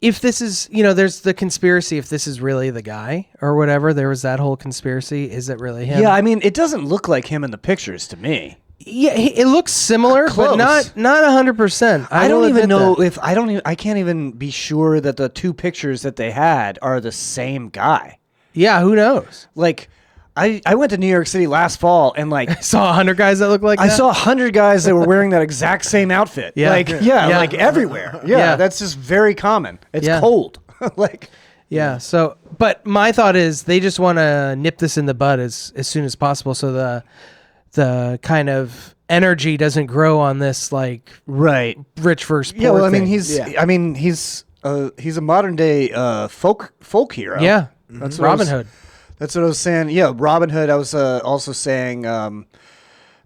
[SPEAKER 2] if this is, there's the conspiracy, if this is really the guy or whatever, there was that whole conspiracy. Is it really him?
[SPEAKER 1] Yeah, I mean, it doesn't look like him in the pictures to me.
[SPEAKER 2] Yeah, it looks similar,
[SPEAKER 1] Close.
[SPEAKER 2] but not 100%.
[SPEAKER 1] I don't even know if I can't even be sure that the two pictures that they had are the same guy.
[SPEAKER 2] Yeah, who knows?
[SPEAKER 1] Like, I went to New York City last fall and like
[SPEAKER 2] Saw 100 guys that look like
[SPEAKER 1] I
[SPEAKER 2] that?
[SPEAKER 1] saw 100 guys that were wearing that exact same outfit.
[SPEAKER 2] Yeah.
[SPEAKER 1] Like
[SPEAKER 2] Yeah.
[SPEAKER 1] like everywhere. Yeah,
[SPEAKER 2] Yeah.
[SPEAKER 1] that's just very common. It's
[SPEAKER 2] Yeah.
[SPEAKER 1] cold. Like
[SPEAKER 2] Yeah. So, but my thought is they just want to nip this in the bud as soon as possible, so the kind of energy doesn't grow on this like
[SPEAKER 1] right.
[SPEAKER 2] rich versus poor.
[SPEAKER 1] Yeah, well, I mean
[SPEAKER 2] thing.
[SPEAKER 1] he's a modern day folk hero.
[SPEAKER 2] Yeah,
[SPEAKER 1] That's
[SPEAKER 2] Robin Hood.
[SPEAKER 1] That's what I was saying. Yeah, Robin Hood. I was also saying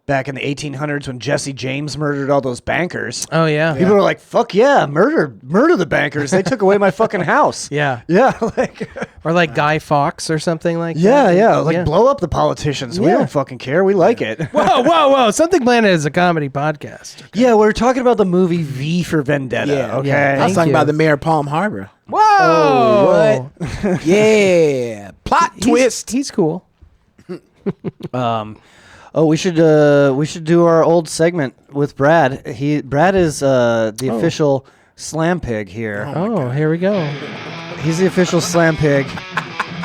[SPEAKER 1] back in the 1800s when Jesse James murdered all those bankers.
[SPEAKER 2] Oh yeah,
[SPEAKER 1] People were like, "Fuck yeah, murder the bankers! They took away my fucking house."
[SPEAKER 2] yeah,
[SPEAKER 1] Yeah, like
[SPEAKER 2] or like Guy Fawkes or something like
[SPEAKER 1] yeah,
[SPEAKER 2] that.
[SPEAKER 1] yeah, like blow up the politicians. We
[SPEAKER 2] Yeah.
[SPEAKER 1] don't fucking care. We like it.
[SPEAKER 2] Whoa! Something Planet is a comedy podcast.
[SPEAKER 1] Yeah, we're talking about the movie V for Vendetta.
[SPEAKER 6] Yeah,
[SPEAKER 1] okay.
[SPEAKER 2] yeah.
[SPEAKER 6] I was
[SPEAKER 2] Thank
[SPEAKER 6] talking
[SPEAKER 2] you.
[SPEAKER 6] about the mayor of Palm Harbor.
[SPEAKER 2] Whoa!
[SPEAKER 6] Oh, what? Yeah. Plot twist.
[SPEAKER 2] He's cool.
[SPEAKER 1] Oh, we should do our old segment with Brad. Brad is the official slam pig here.
[SPEAKER 2] Oh, here we go.
[SPEAKER 1] He's the official slam pig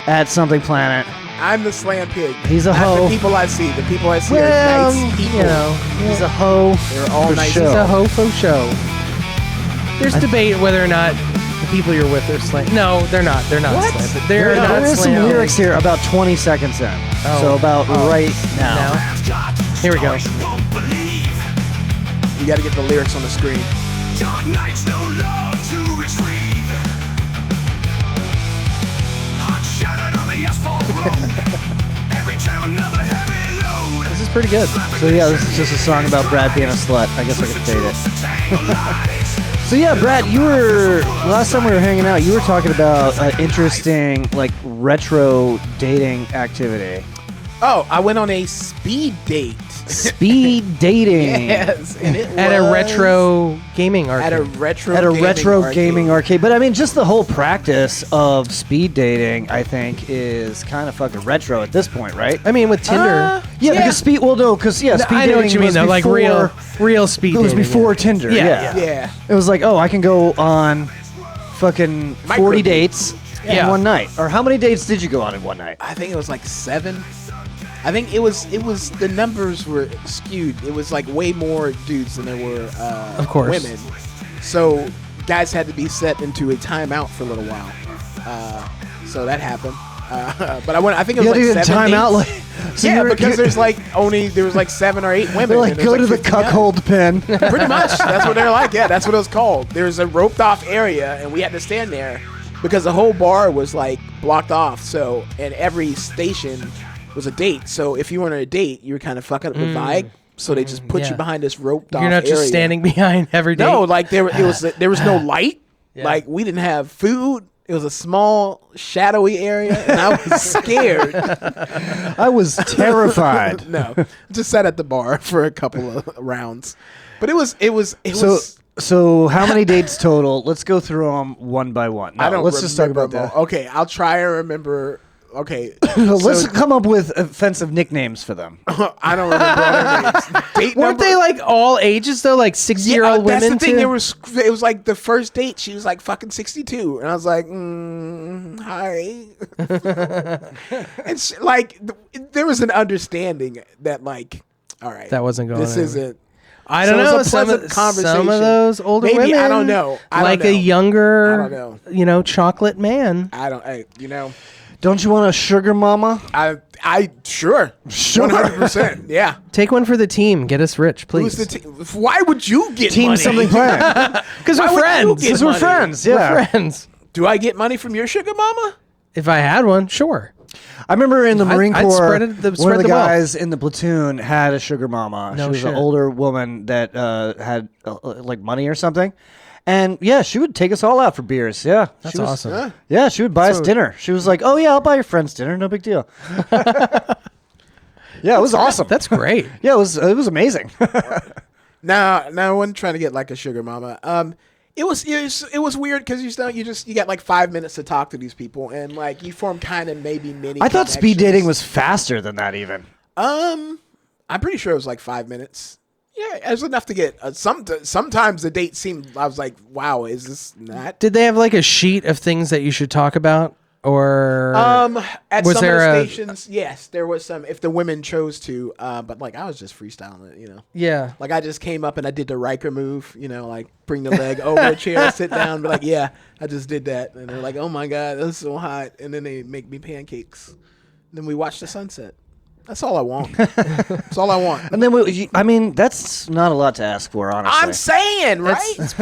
[SPEAKER 1] at Something Planet.
[SPEAKER 6] I'm the slam pig.
[SPEAKER 1] He's a
[SPEAKER 6] Not
[SPEAKER 1] hoe.
[SPEAKER 6] The people I see. The people I see
[SPEAKER 2] Well,
[SPEAKER 6] are nice people.
[SPEAKER 2] you know,
[SPEAKER 1] He's a hoe.
[SPEAKER 6] They're all
[SPEAKER 1] for
[SPEAKER 6] nice.
[SPEAKER 1] show.
[SPEAKER 2] it's a ho-fo show. There's debate whether or not the people you're with are slam. No, they're not. They're not
[SPEAKER 6] What?
[SPEAKER 2] slam. They're
[SPEAKER 1] No,
[SPEAKER 2] not
[SPEAKER 1] there's some
[SPEAKER 2] slam.
[SPEAKER 1] lyrics here about 20 seconds in.
[SPEAKER 2] Oh.
[SPEAKER 1] So about right now.
[SPEAKER 2] Now, here we go.
[SPEAKER 6] You got to get the lyrics on the screen.
[SPEAKER 2] This is pretty good.
[SPEAKER 1] So yeah, this is just a song about Brad being a slut. I guess I could fade it. So yeah, Brad, you were last time we were hanging out. You were talking about an interesting like retro dating activity.
[SPEAKER 6] Oh, I went on a speed date.
[SPEAKER 1] Speed dating.
[SPEAKER 6] Yes, and it
[SPEAKER 2] At a
[SPEAKER 6] was
[SPEAKER 2] retro gaming arcade.
[SPEAKER 6] at a retro
[SPEAKER 1] gaming arcade. But I mean, just the whole practice of speed dating, I think, is kind of fucking retro at this point, right?
[SPEAKER 2] I mean, with Tinder.
[SPEAKER 1] Yeah, because speed. Well, no, because speed
[SPEAKER 2] I
[SPEAKER 1] dating
[SPEAKER 2] know what you mean,
[SPEAKER 1] was
[SPEAKER 2] though. Like
[SPEAKER 1] before-
[SPEAKER 2] real speed
[SPEAKER 1] It was
[SPEAKER 2] dating,
[SPEAKER 1] before
[SPEAKER 2] yeah.
[SPEAKER 1] Tinder.
[SPEAKER 2] Yeah,
[SPEAKER 6] Yeah.
[SPEAKER 1] It was like, oh, I can go on fucking 40
[SPEAKER 6] Micro
[SPEAKER 1] dates in
[SPEAKER 2] Yeah.
[SPEAKER 1] one night. Or how many dates did you go on in one night?
[SPEAKER 6] I think it was like 7. I think it was the numbers were skewed. It was like way more dudes than there were
[SPEAKER 2] Of course.
[SPEAKER 6] women. So guys had to be set into a timeout for a little while. So that happened. But I think it was
[SPEAKER 1] You
[SPEAKER 6] like
[SPEAKER 1] had to
[SPEAKER 6] 7
[SPEAKER 1] timeout
[SPEAKER 6] dates.
[SPEAKER 1] like so
[SPEAKER 6] Yeah,
[SPEAKER 1] you were-
[SPEAKER 6] because there was like 7 or 8 women.
[SPEAKER 1] they're like
[SPEAKER 6] and there's
[SPEAKER 1] go to the
[SPEAKER 6] 50 guys.
[SPEAKER 1] cuckold pen.
[SPEAKER 6] Pretty much. That's what they're like. Yeah, that's what it was called. There was a roped off area, and we had to stand there because the whole bar was like blocked off. So, and every station was a date. So if you were on a date, you were kind of fucking up the vibe. So they just put
[SPEAKER 2] yeah.
[SPEAKER 6] you behind this roped off
[SPEAKER 2] You're not
[SPEAKER 6] area.
[SPEAKER 2] just standing behind every day.
[SPEAKER 6] No, like there was no light.
[SPEAKER 2] Yeah.
[SPEAKER 6] Like we didn't have food. It was a small, shadowy area, and I was scared.
[SPEAKER 1] I was terrified.
[SPEAKER 6] No, just sat at the bar for a couple of rounds. But it was
[SPEAKER 1] So how many dates total? Let's go through them one by one. No,
[SPEAKER 6] I don't.
[SPEAKER 1] let's just talk about
[SPEAKER 6] remember
[SPEAKER 1] that.
[SPEAKER 6] them all. Okay, I'll try and remember. Okay,
[SPEAKER 1] Let's
[SPEAKER 6] so
[SPEAKER 1] come up with offensive nicknames for them.
[SPEAKER 6] I don't remember all their names. Date
[SPEAKER 2] Weren't
[SPEAKER 6] number-
[SPEAKER 2] they like all ages though? Like 60-year-old
[SPEAKER 6] that's
[SPEAKER 2] women
[SPEAKER 6] the thing.
[SPEAKER 2] too?
[SPEAKER 6] It was like the first date. She was like fucking 62, and I was like, hi. And there was an understanding that like, all right,
[SPEAKER 2] That wasn't going
[SPEAKER 6] This
[SPEAKER 2] anywhere.
[SPEAKER 6] isn't.
[SPEAKER 2] I don't
[SPEAKER 6] So it
[SPEAKER 2] know.
[SPEAKER 6] was a pleasant
[SPEAKER 2] Some
[SPEAKER 6] conversation.
[SPEAKER 2] of those older
[SPEAKER 6] Maybe,
[SPEAKER 2] women.
[SPEAKER 6] I don't know. I don't
[SPEAKER 2] like
[SPEAKER 6] know.
[SPEAKER 2] a younger,
[SPEAKER 6] I don't know.
[SPEAKER 2] chocolate man.
[SPEAKER 6] I don't.
[SPEAKER 1] Don't you want a sugar mama?
[SPEAKER 6] I sure 100%. Yeah.
[SPEAKER 2] Take one for the team. Get us rich,
[SPEAKER 6] Who's
[SPEAKER 2] please.
[SPEAKER 6] the team? Why would you get
[SPEAKER 1] Team
[SPEAKER 6] money?
[SPEAKER 1] Something Planet.
[SPEAKER 2] Because
[SPEAKER 6] Why
[SPEAKER 2] we're
[SPEAKER 6] would you
[SPEAKER 2] friends.
[SPEAKER 6] get
[SPEAKER 1] Because we're
[SPEAKER 6] money?
[SPEAKER 1] friends.
[SPEAKER 2] We're
[SPEAKER 1] Yeah.
[SPEAKER 2] friends.
[SPEAKER 6] Do I get money from your sugar mama?
[SPEAKER 2] If I had one, sure.
[SPEAKER 1] I remember in the Marine
[SPEAKER 2] I'd
[SPEAKER 1] Corps,
[SPEAKER 2] spread
[SPEAKER 1] one of
[SPEAKER 2] the
[SPEAKER 1] the
[SPEAKER 2] wealth.
[SPEAKER 1] guys in the platoon had a sugar mama.
[SPEAKER 2] No
[SPEAKER 1] she was
[SPEAKER 2] shit.
[SPEAKER 1] an older woman that had like money or something. And yeah, she would take us all out for beers. Yeah.
[SPEAKER 2] That's
[SPEAKER 1] She was-
[SPEAKER 2] awesome.
[SPEAKER 1] Yeah, she would buy us dinner. She was like, oh yeah, I'll buy your friends dinner. No big deal. Yeah, it was awesome.
[SPEAKER 2] That's great.
[SPEAKER 1] Yeah, it was amazing.
[SPEAKER 6] No, I wasn't trying to get like a sugar mama. It was weird because you got like 5 minutes to talk to these people and like you form kind of maybe mini.
[SPEAKER 1] I thought speed
[SPEAKER 6] connections.
[SPEAKER 1] dating was faster than that even.
[SPEAKER 6] I'm pretty sure it was like 5 minutes. Yeah, it was enough to get. Sometimes the date seemed. I was like, "Wow, is this not?"
[SPEAKER 2] Did they have like a sheet of things that you should talk about, or
[SPEAKER 6] at
[SPEAKER 2] was
[SPEAKER 6] some of
[SPEAKER 2] there
[SPEAKER 6] the stations? Yes, there was some. If the women chose to, but like I was just freestyling it,
[SPEAKER 2] Yeah.
[SPEAKER 6] Like I just came up and I did the Riker move, like bring the leg over a chair, sit down, be like, "Yeah, I just did that," and they're like, "Oh my god, that's so hot," and then they make me pancakes. And then we watch the sunset. That's all I want. That's all I want.
[SPEAKER 1] And then, I mean, that's not a lot to ask for, honestly.
[SPEAKER 6] I'm saying, right?
[SPEAKER 2] That's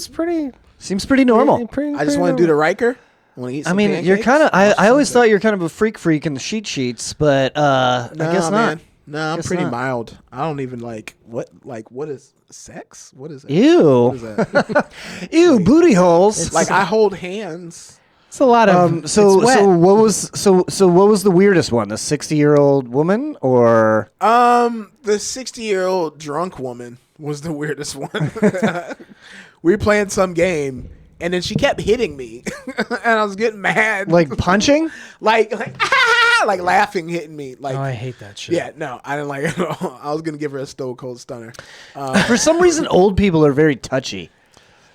[SPEAKER 2] pretty.
[SPEAKER 1] Seems pretty normal.
[SPEAKER 6] I just want to do the Riker. I want to eat some pancakes,
[SPEAKER 1] you're kind of. I always
[SPEAKER 6] sunset.
[SPEAKER 1] thought you're kind of a freak in the sheets, but I guess not.
[SPEAKER 6] Man. No, I'm
[SPEAKER 1] Guess
[SPEAKER 6] pretty
[SPEAKER 1] not.
[SPEAKER 6] mild. I don't even like what is sex? What is it?
[SPEAKER 1] Ew.
[SPEAKER 6] What is that?
[SPEAKER 1] Ew, booty holes.
[SPEAKER 6] Like I hold hands.
[SPEAKER 2] It's a lot of.
[SPEAKER 1] So
[SPEAKER 2] it's wet.
[SPEAKER 1] what was the weirdest one? The 60-year-old woman or
[SPEAKER 6] The 60-year-old drunk woman was the weirdest one. We were playing some game, and then she kept hitting me, and I was getting mad.
[SPEAKER 1] like punching?
[SPEAKER 6] like like laughing, hitting me. Like,
[SPEAKER 2] I hate that shit.
[SPEAKER 6] yeah, no, I didn't like it at all. I was gonna give her a stone cold stunner.
[SPEAKER 1] For some reason, old people are very touchy.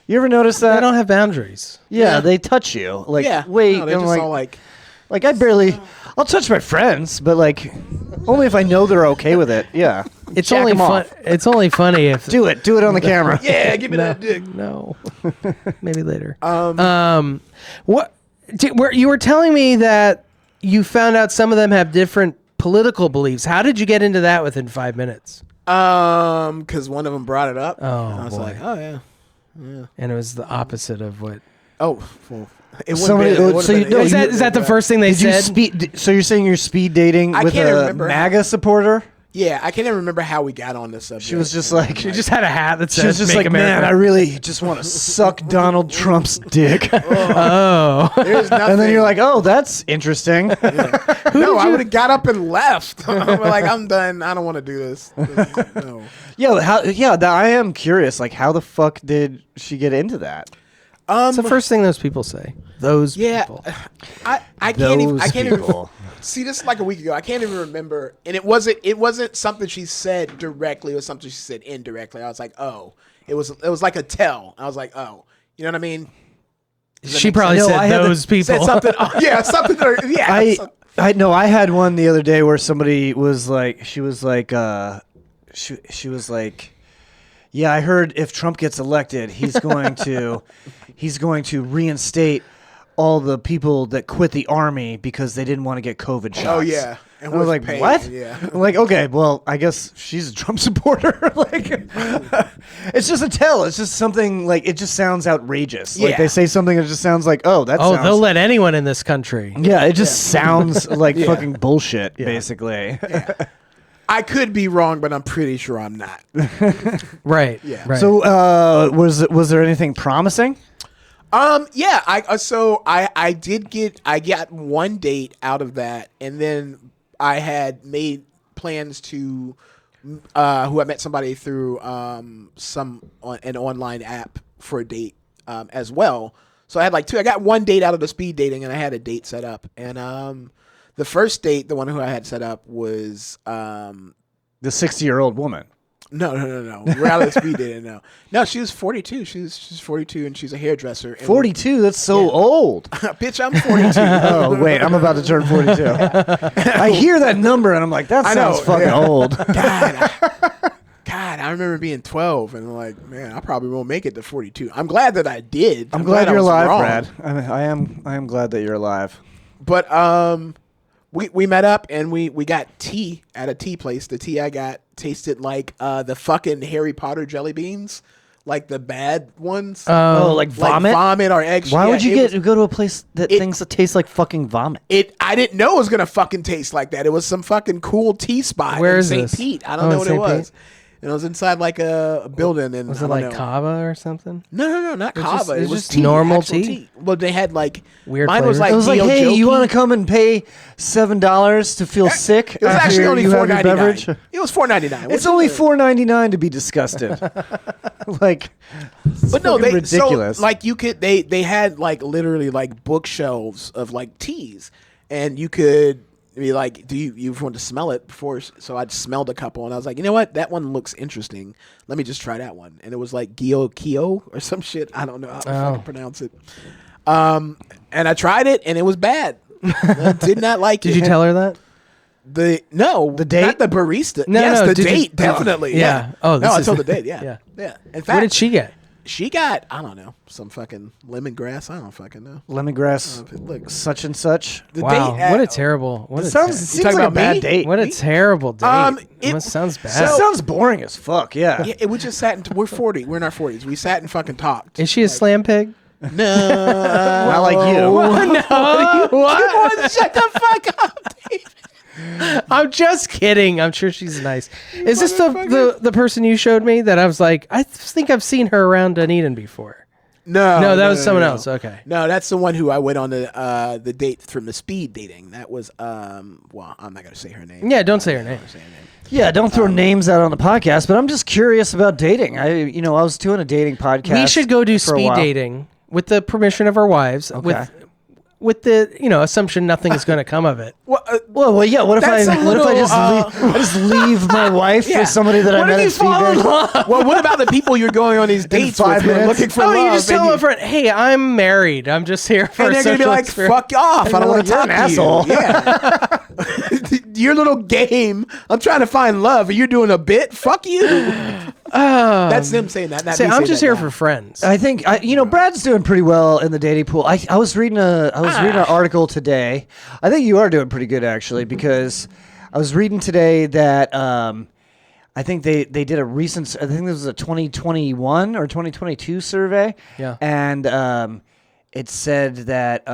[SPEAKER 1] You ever notice that?
[SPEAKER 2] They don't have boundaries.
[SPEAKER 1] Yeah, they touch you. Like,
[SPEAKER 6] Yeah,
[SPEAKER 1] wait,
[SPEAKER 6] no, they're
[SPEAKER 1] I'm
[SPEAKER 6] just all like,
[SPEAKER 1] like I'll touch my friends, but like, only if I know they're okay with it. Yeah,
[SPEAKER 2] It's
[SPEAKER 1] Jack
[SPEAKER 2] only
[SPEAKER 1] 'em
[SPEAKER 2] fun.
[SPEAKER 1] off.
[SPEAKER 2] It's only funny if
[SPEAKER 1] Do it on the camera.
[SPEAKER 6] yeah, give me that dick.
[SPEAKER 2] No, maybe later. What? You were telling me that you found out some of them have different political beliefs. How did you get into that within 5 minutes?
[SPEAKER 6] Because one of them brought it up.
[SPEAKER 2] Oh,
[SPEAKER 6] and I was
[SPEAKER 2] boy.
[SPEAKER 6] like, oh yeah.
[SPEAKER 2] And it was the opposite of what.
[SPEAKER 6] Oh, well, it
[SPEAKER 1] Somebody-
[SPEAKER 6] would've
[SPEAKER 1] so
[SPEAKER 6] been-
[SPEAKER 1] you- no,
[SPEAKER 2] Is that the first thing they
[SPEAKER 1] Did you
[SPEAKER 2] said?
[SPEAKER 1] speed? So you're saying you're speed dating
[SPEAKER 6] I
[SPEAKER 1] with
[SPEAKER 6] can't
[SPEAKER 1] a
[SPEAKER 6] remember how-
[SPEAKER 1] MAGA supporter?
[SPEAKER 6] Yeah, I can't even remember how we got on this subject.
[SPEAKER 1] She was just like,
[SPEAKER 2] She just had a hat that
[SPEAKER 1] she
[SPEAKER 2] says
[SPEAKER 1] was just
[SPEAKER 2] "Make
[SPEAKER 1] like,
[SPEAKER 2] America."
[SPEAKER 1] man, I really just want to suck Donald Trump's dick.
[SPEAKER 2] Oh,
[SPEAKER 6] There's nothing.
[SPEAKER 1] And then you're like, oh, that's interesting.
[SPEAKER 6] no, I would have got up and left. I'm like, I'm done. I don't want to do this. No.
[SPEAKER 1] I am curious. Like, how the fuck did she get into that?
[SPEAKER 2] it's the first thing those people say. Those
[SPEAKER 6] Yeah,
[SPEAKER 2] people.
[SPEAKER 6] I can't even. I
[SPEAKER 1] Those
[SPEAKER 6] can't
[SPEAKER 1] people.
[SPEAKER 6] even. See, this is like a week ago. I can't even remember, and it wasn't something she said directly. It was something she said indirectly. I was like, oh, it was like a tell. I was like, oh, you know what I mean?
[SPEAKER 2] She probably
[SPEAKER 1] No, I
[SPEAKER 2] said
[SPEAKER 1] had the-
[SPEAKER 2] those people.
[SPEAKER 6] Said something. Yeah, something. Yeah.
[SPEAKER 1] I had one the other day where somebody was like, she was like, yeah, I heard if Trump gets elected, he's going to reinstate all the people that quit the army because they didn't want to get COVID shots.
[SPEAKER 6] Oh yeah.
[SPEAKER 1] And I was like,
[SPEAKER 6] paid,
[SPEAKER 1] what?
[SPEAKER 6] Yeah.
[SPEAKER 1] I'm like, okay, well, I guess she's a Trump supporter. Like, it's just a tell. It's just something like it just sounds outrageous. Like
[SPEAKER 6] Yeah.
[SPEAKER 1] they say something that just sounds like, oh, that sounds.
[SPEAKER 2] they'll let anyone in this country.
[SPEAKER 1] Yeah, it just sounds like
[SPEAKER 6] Yeah.
[SPEAKER 1] fucking bullshit, basically.
[SPEAKER 6] I could be wrong, but I'm pretty sure I'm not.
[SPEAKER 2] Right.
[SPEAKER 6] Yeah.
[SPEAKER 2] Right.
[SPEAKER 1] So, was there anything promising?
[SPEAKER 6] Yeah. I got one date out of that, and then I had made plans to, who I met somebody through an online app for a date as well. So I had like two. I got one date out of the speed dating, and I had a date set up. And the first date, the one who I had set up was
[SPEAKER 1] The 60-year-old woman.
[SPEAKER 6] No. We're out of the speed dating now. No, she was 42. She's 42, and she's a hairdresser. And
[SPEAKER 1] 42? That's so old.
[SPEAKER 6] Bitch, I'm 42.
[SPEAKER 1] Oh, wait, I'm about to turn 42. I hear that number, and I'm like, that
[SPEAKER 6] I
[SPEAKER 1] sounds
[SPEAKER 6] know,
[SPEAKER 1] fucking
[SPEAKER 6] yeah.
[SPEAKER 1] old.
[SPEAKER 6] God, I remember being 12, and I'm like, man, I probably won't make it to 42. I'm glad that I did.
[SPEAKER 1] I'm glad you're
[SPEAKER 6] I was
[SPEAKER 1] alive,
[SPEAKER 6] wrong.
[SPEAKER 1] Brad. I am glad that you're alive.
[SPEAKER 6] But we met up, and we got tea at a tea place. The tea I got tasted like the fucking Harry Potter jelly beans, like the bad ones.
[SPEAKER 1] Like vomit?
[SPEAKER 6] Like vomit or eggs.
[SPEAKER 1] Why
[SPEAKER 6] Yeah,
[SPEAKER 1] would you
[SPEAKER 6] it was-
[SPEAKER 1] go to a place that things that taste like fucking vomit?
[SPEAKER 6] I didn't know it was gonna fucking taste like that. It was some fucking cool tea spot
[SPEAKER 2] Where
[SPEAKER 6] in
[SPEAKER 2] is
[SPEAKER 6] St.
[SPEAKER 2] this?
[SPEAKER 6] Pete. I don't
[SPEAKER 2] Oh,
[SPEAKER 6] know
[SPEAKER 2] in
[SPEAKER 6] what
[SPEAKER 2] St.
[SPEAKER 6] it was.
[SPEAKER 2] Pete?
[SPEAKER 6] And it was inside like a building. And
[SPEAKER 2] was
[SPEAKER 6] I
[SPEAKER 2] it
[SPEAKER 6] don't
[SPEAKER 2] like
[SPEAKER 6] know.
[SPEAKER 2] kava or something?
[SPEAKER 6] No, not
[SPEAKER 2] It's
[SPEAKER 6] kava.
[SPEAKER 2] just-
[SPEAKER 6] it
[SPEAKER 2] it's
[SPEAKER 6] was
[SPEAKER 2] just
[SPEAKER 6] tea,
[SPEAKER 2] normal
[SPEAKER 6] actual
[SPEAKER 2] tea?
[SPEAKER 6] Well, they had like
[SPEAKER 2] Weird
[SPEAKER 6] Mine was
[SPEAKER 2] flavors?
[SPEAKER 6] like
[SPEAKER 1] It was like,
[SPEAKER 6] Neo
[SPEAKER 1] hey, you
[SPEAKER 6] Joki.
[SPEAKER 1] want to come and pay $7 to feel sick?
[SPEAKER 6] It was
[SPEAKER 1] after
[SPEAKER 6] actually only
[SPEAKER 1] you have your
[SPEAKER 6] $4.99.
[SPEAKER 1] beverage?
[SPEAKER 6] It was $4.99.
[SPEAKER 1] It's only $4.99 to be disgusted. Like,
[SPEAKER 6] But no,
[SPEAKER 1] fucking
[SPEAKER 6] they
[SPEAKER 1] ridiculous.
[SPEAKER 6] So, like you could they had like literally like bookshelves of like teas, and you could be like, do you want to smell it before? So I smelled a couple, and I was like, you know what? That one looks interesting. Let me just try that one. And it was like Kio or some shit. I don't know how to fucking pronounce it. And I tried it, and it was bad. I did not like it.
[SPEAKER 2] Did you tell her that?
[SPEAKER 6] The date, not the barista.
[SPEAKER 2] No,
[SPEAKER 6] yes,
[SPEAKER 2] no,
[SPEAKER 6] the date, definitely. Yeah.
[SPEAKER 2] Oh,
[SPEAKER 6] no, I told the date. Yeah. In fact,
[SPEAKER 2] what did she get?
[SPEAKER 6] She got, I don't know, some fucking lemongrass. I don't fucking know.
[SPEAKER 1] Lemongrass,
[SPEAKER 6] look,
[SPEAKER 1] such and such.
[SPEAKER 6] The
[SPEAKER 2] Wow,
[SPEAKER 6] date
[SPEAKER 2] what a terrible. What
[SPEAKER 1] It
[SPEAKER 2] a
[SPEAKER 1] seems
[SPEAKER 6] talking
[SPEAKER 1] like a
[SPEAKER 6] about
[SPEAKER 1] bad
[SPEAKER 6] me?
[SPEAKER 1] date.
[SPEAKER 2] What a terrible date.
[SPEAKER 6] it
[SPEAKER 2] sounds bad.
[SPEAKER 6] so-
[SPEAKER 1] It sounds boring as fuck. Yeah.
[SPEAKER 6] Yeah, we just sat and we're 40. We're in our 40s. We sat and fucking talked.
[SPEAKER 2] Is she a slam pig?
[SPEAKER 6] No,
[SPEAKER 1] Not like you.
[SPEAKER 2] No.
[SPEAKER 6] What? Shut the fuck up, Dave.
[SPEAKER 2] I'm just kidding. I'm sure she's nice. Is this the person you showed me that I was like, I think I've seen her around Dunedin before?
[SPEAKER 6] No,
[SPEAKER 2] that was someone else. Okay.
[SPEAKER 6] No, that's the one who I went on the date from the speed dating. That was well, I'm not gonna say her name.
[SPEAKER 2] Yeah, don't say her name.
[SPEAKER 1] Yeah, don't throw names out on the podcast, but I'm just curious about dating. I was doing a dating podcast.
[SPEAKER 2] We should go do
[SPEAKER 1] for a
[SPEAKER 2] speed
[SPEAKER 1] while.
[SPEAKER 2] dating with the permission of our wives.
[SPEAKER 1] Okay.
[SPEAKER 2] With the assumption nothing is going to come of it.
[SPEAKER 1] Well, yeah. What if I just leave my wife for somebody that I met at speed dating?
[SPEAKER 6] Well, what about the people you're going on these dates
[SPEAKER 1] 5
[SPEAKER 6] with? Who are
[SPEAKER 1] minutes?
[SPEAKER 6] looking for love.
[SPEAKER 2] You just
[SPEAKER 6] and
[SPEAKER 2] tell
[SPEAKER 6] you-
[SPEAKER 2] a friend, hey, I'm married. I'm just here for
[SPEAKER 6] and
[SPEAKER 2] a
[SPEAKER 6] they're gonna be
[SPEAKER 2] social
[SPEAKER 6] like,
[SPEAKER 2] experience.
[SPEAKER 6] "Fuck off! I don't want to
[SPEAKER 1] you're
[SPEAKER 6] talk
[SPEAKER 1] an
[SPEAKER 6] to you."
[SPEAKER 1] asshole.
[SPEAKER 6] Yeah. Your little game. I'm trying to find love. Are you doing a bit? Fuck you. That's them saying that. not
[SPEAKER 2] Say,
[SPEAKER 6] me
[SPEAKER 2] I'm
[SPEAKER 6] saying
[SPEAKER 2] just
[SPEAKER 6] that
[SPEAKER 2] here
[SPEAKER 6] now.
[SPEAKER 2] for friends.
[SPEAKER 1] I think Brad's doing pretty well in the dating pool. I was reading an article today. I think you are doing pretty good actually, because I was reading today that I think they did a recent. I think this was a 2021 or 2022 survey.
[SPEAKER 2] Yeah.
[SPEAKER 1] And it said that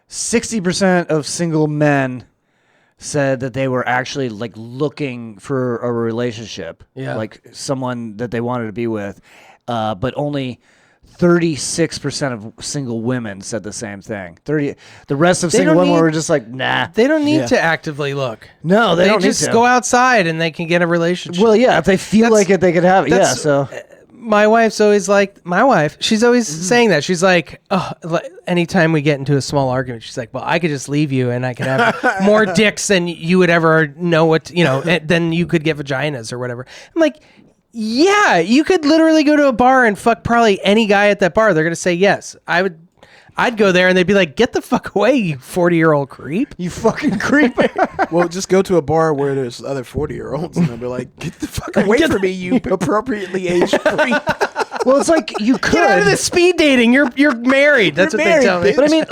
[SPEAKER 1] 60% of single men said that they were actually like looking for a relationship, like someone that they wanted to be with, but only 36% of single women said the same thing. The rest of single women were just like, nah.
[SPEAKER 2] They don't need to actively look.
[SPEAKER 1] No, they don't need
[SPEAKER 2] just
[SPEAKER 1] to.
[SPEAKER 2] go outside and they can get a relationship.
[SPEAKER 1] Well, yeah, if they feel like it, they could have it. Yeah, so
[SPEAKER 2] my wife's always like, she's always saying that. She's like, oh, anytime we get into a small argument, she's like, well, I could just leave you and I could have more dicks than you would ever know then you could get vaginas or whatever. I'm like, yeah, you could literally go to a bar and fuck probably any guy at that bar. They're going to say yes. I'd go there and they'd be like, get the fuck away, you 40-year-old creep.
[SPEAKER 1] you fucking creep.
[SPEAKER 6] Well, just go to a bar where there's other 40-year-olds and they'll be like, get the fuck away from me, you appropriately aged creep.
[SPEAKER 1] Well, it's like you could
[SPEAKER 2] Get out of the speed dating. You're married. That's what they tell me.
[SPEAKER 1] But I mean,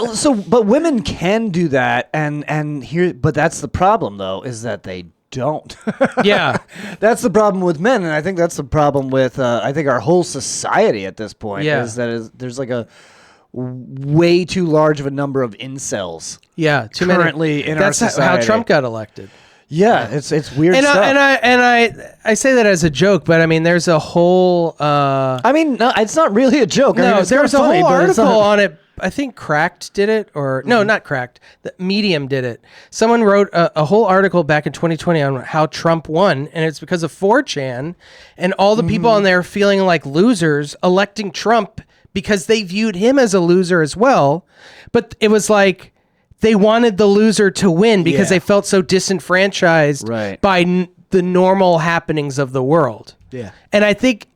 [SPEAKER 1] but women can do that, but that's the problem though, is that they don't.
[SPEAKER 2] Yeah.
[SPEAKER 1] That's the problem with men, and I think that's the problem with I think our whole society at this point.
[SPEAKER 2] Yeah.
[SPEAKER 1] There's like a way too large of a number of incels.
[SPEAKER 2] Yeah,
[SPEAKER 1] currently in our
[SPEAKER 2] That's
[SPEAKER 1] society.
[SPEAKER 2] how Trump got elected.
[SPEAKER 1] Yeah, it's weird
[SPEAKER 2] And
[SPEAKER 1] stuff.
[SPEAKER 2] I say that as a joke, but I mean, there's a whole.
[SPEAKER 1] I mean, no, it's not really a joke. I mean,
[SPEAKER 2] No,
[SPEAKER 1] it's
[SPEAKER 2] there was a
[SPEAKER 1] kinda funny,
[SPEAKER 2] whole
[SPEAKER 1] but it's
[SPEAKER 2] article
[SPEAKER 1] not-
[SPEAKER 2] on it. I think Cracked did it, or no, not Cracked. The Medium did it. Someone wrote a whole article back in 2020 on how Trump won, and it's because of 4chan and all the people on there feeling like losers electing Trump because they viewed him as a loser as well. But it was like they wanted the loser to win because they felt so disenfranchised by the normal happenings of the world.
[SPEAKER 6] Yeah.
[SPEAKER 2] And I think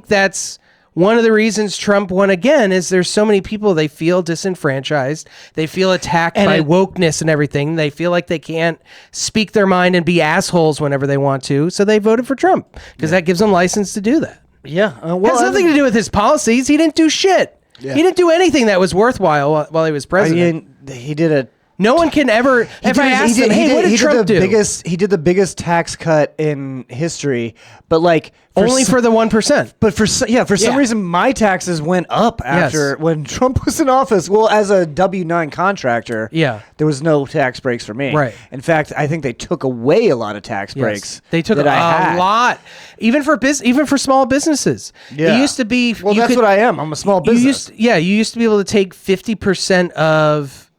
[SPEAKER 2] that's one of the reasons Trump won again is there's so many people, they feel disenfranchised. They feel attacked by wokeness and everything. They feel like they can't speak their mind and be assholes whenever they want to. So they voted for Trump because that gives them license to do that.
[SPEAKER 1] Yeah.
[SPEAKER 2] Has nothing to do with his policies. He didn't do shit.
[SPEAKER 6] Yeah.
[SPEAKER 2] He didn't do anything that was worthwhile while he was president.
[SPEAKER 1] He did a.
[SPEAKER 2] No one can ever. If I asked him, hey, what did Trump do?
[SPEAKER 1] He did the biggest tax cut in history, but like
[SPEAKER 2] Only for the 1%.
[SPEAKER 1] But for some reason, my taxes went up after when Trump was in office. Well, as a W-9 contractor, there was no tax breaks for me.
[SPEAKER 2] Right.
[SPEAKER 1] In fact, I think they took away a lot of tax breaks.
[SPEAKER 2] They took
[SPEAKER 1] that
[SPEAKER 2] a
[SPEAKER 1] I had.
[SPEAKER 2] lot, even for small businesses.
[SPEAKER 1] Yeah.
[SPEAKER 2] It used to be.
[SPEAKER 1] Well, that's what I am. I'm a small business.
[SPEAKER 2] You used to be able to take 50% of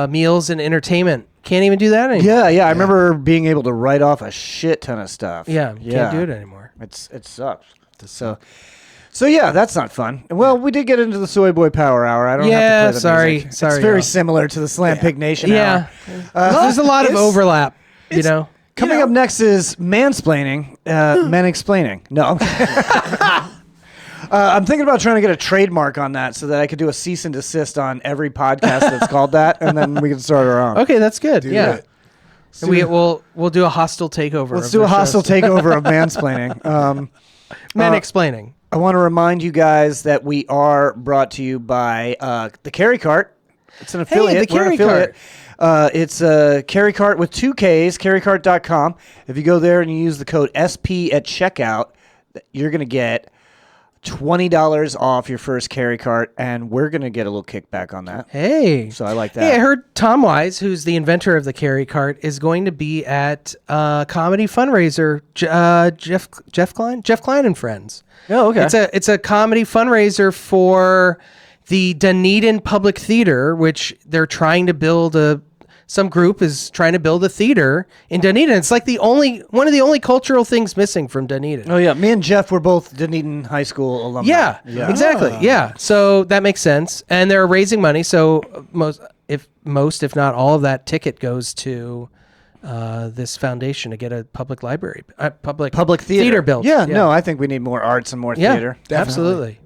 [SPEAKER 2] meals and entertainment. Can't even do that anymore.
[SPEAKER 1] Yeah. I remember being able to write off a shit ton of stuff.
[SPEAKER 2] Yeah, can't do it anymore.
[SPEAKER 1] It sucks. So yeah, that's not fun. Well, we did get into the Soy Boy Power Hour. I don't have to play the music.
[SPEAKER 2] Sorry.
[SPEAKER 1] It's very similar to the Slam Pig Nation Hour.
[SPEAKER 2] There's a lot of overlap, you know.
[SPEAKER 1] Coming up next is mansplaining, men explaining. No, I'm thinking about trying to get a trademark on that so that I could do a cease and desist on every podcast that's called that, and then we can start our own.
[SPEAKER 2] Okay, that's good.
[SPEAKER 6] Do
[SPEAKER 2] yeah.
[SPEAKER 6] it.
[SPEAKER 2] And we'll do a hostile takeover.
[SPEAKER 1] Let's do a hostile takeover of mansplaining.
[SPEAKER 2] Men explaining.
[SPEAKER 1] I want to remind you guys that we are brought to you by the Carry Cart. It's an affiliate.
[SPEAKER 2] the
[SPEAKER 1] We're an
[SPEAKER 2] Carry
[SPEAKER 1] affiliate. It's a Carry Cart with 2 Ks, carrycart.com. If you go there and you use the code SP at checkout, you're going to get $20 off your first Carry Cart, and we're going to get a little kickback on that.
[SPEAKER 2] Hey.
[SPEAKER 1] So I like that.
[SPEAKER 2] Hey, I heard Tom Wise, who's the inventor of the Carry Cart, is going to be at comedy fundraiser. Jeff Klein and Friends.
[SPEAKER 1] Oh, okay.
[SPEAKER 2] It's a comedy fundraiser for the Dunedin Public Theater, which they're trying to build some group is trying to build a theater in Dunedin. It's like one of the only cultural things missing from Dunedin.
[SPEAKER 1] Oh, yeah. Me and Jeff were both Dunedin High School alumni.
[SPEAKER 2] Yeah, exactly. Yeah. So that makes sense. And they're raising money. So most, if not all of that ticket goes to this foundation to get a public library, public theater built.
[SPEAKER 1] Yeah, no, I think we need more arts and more theater.
[SPEAKER 2] Absolutely.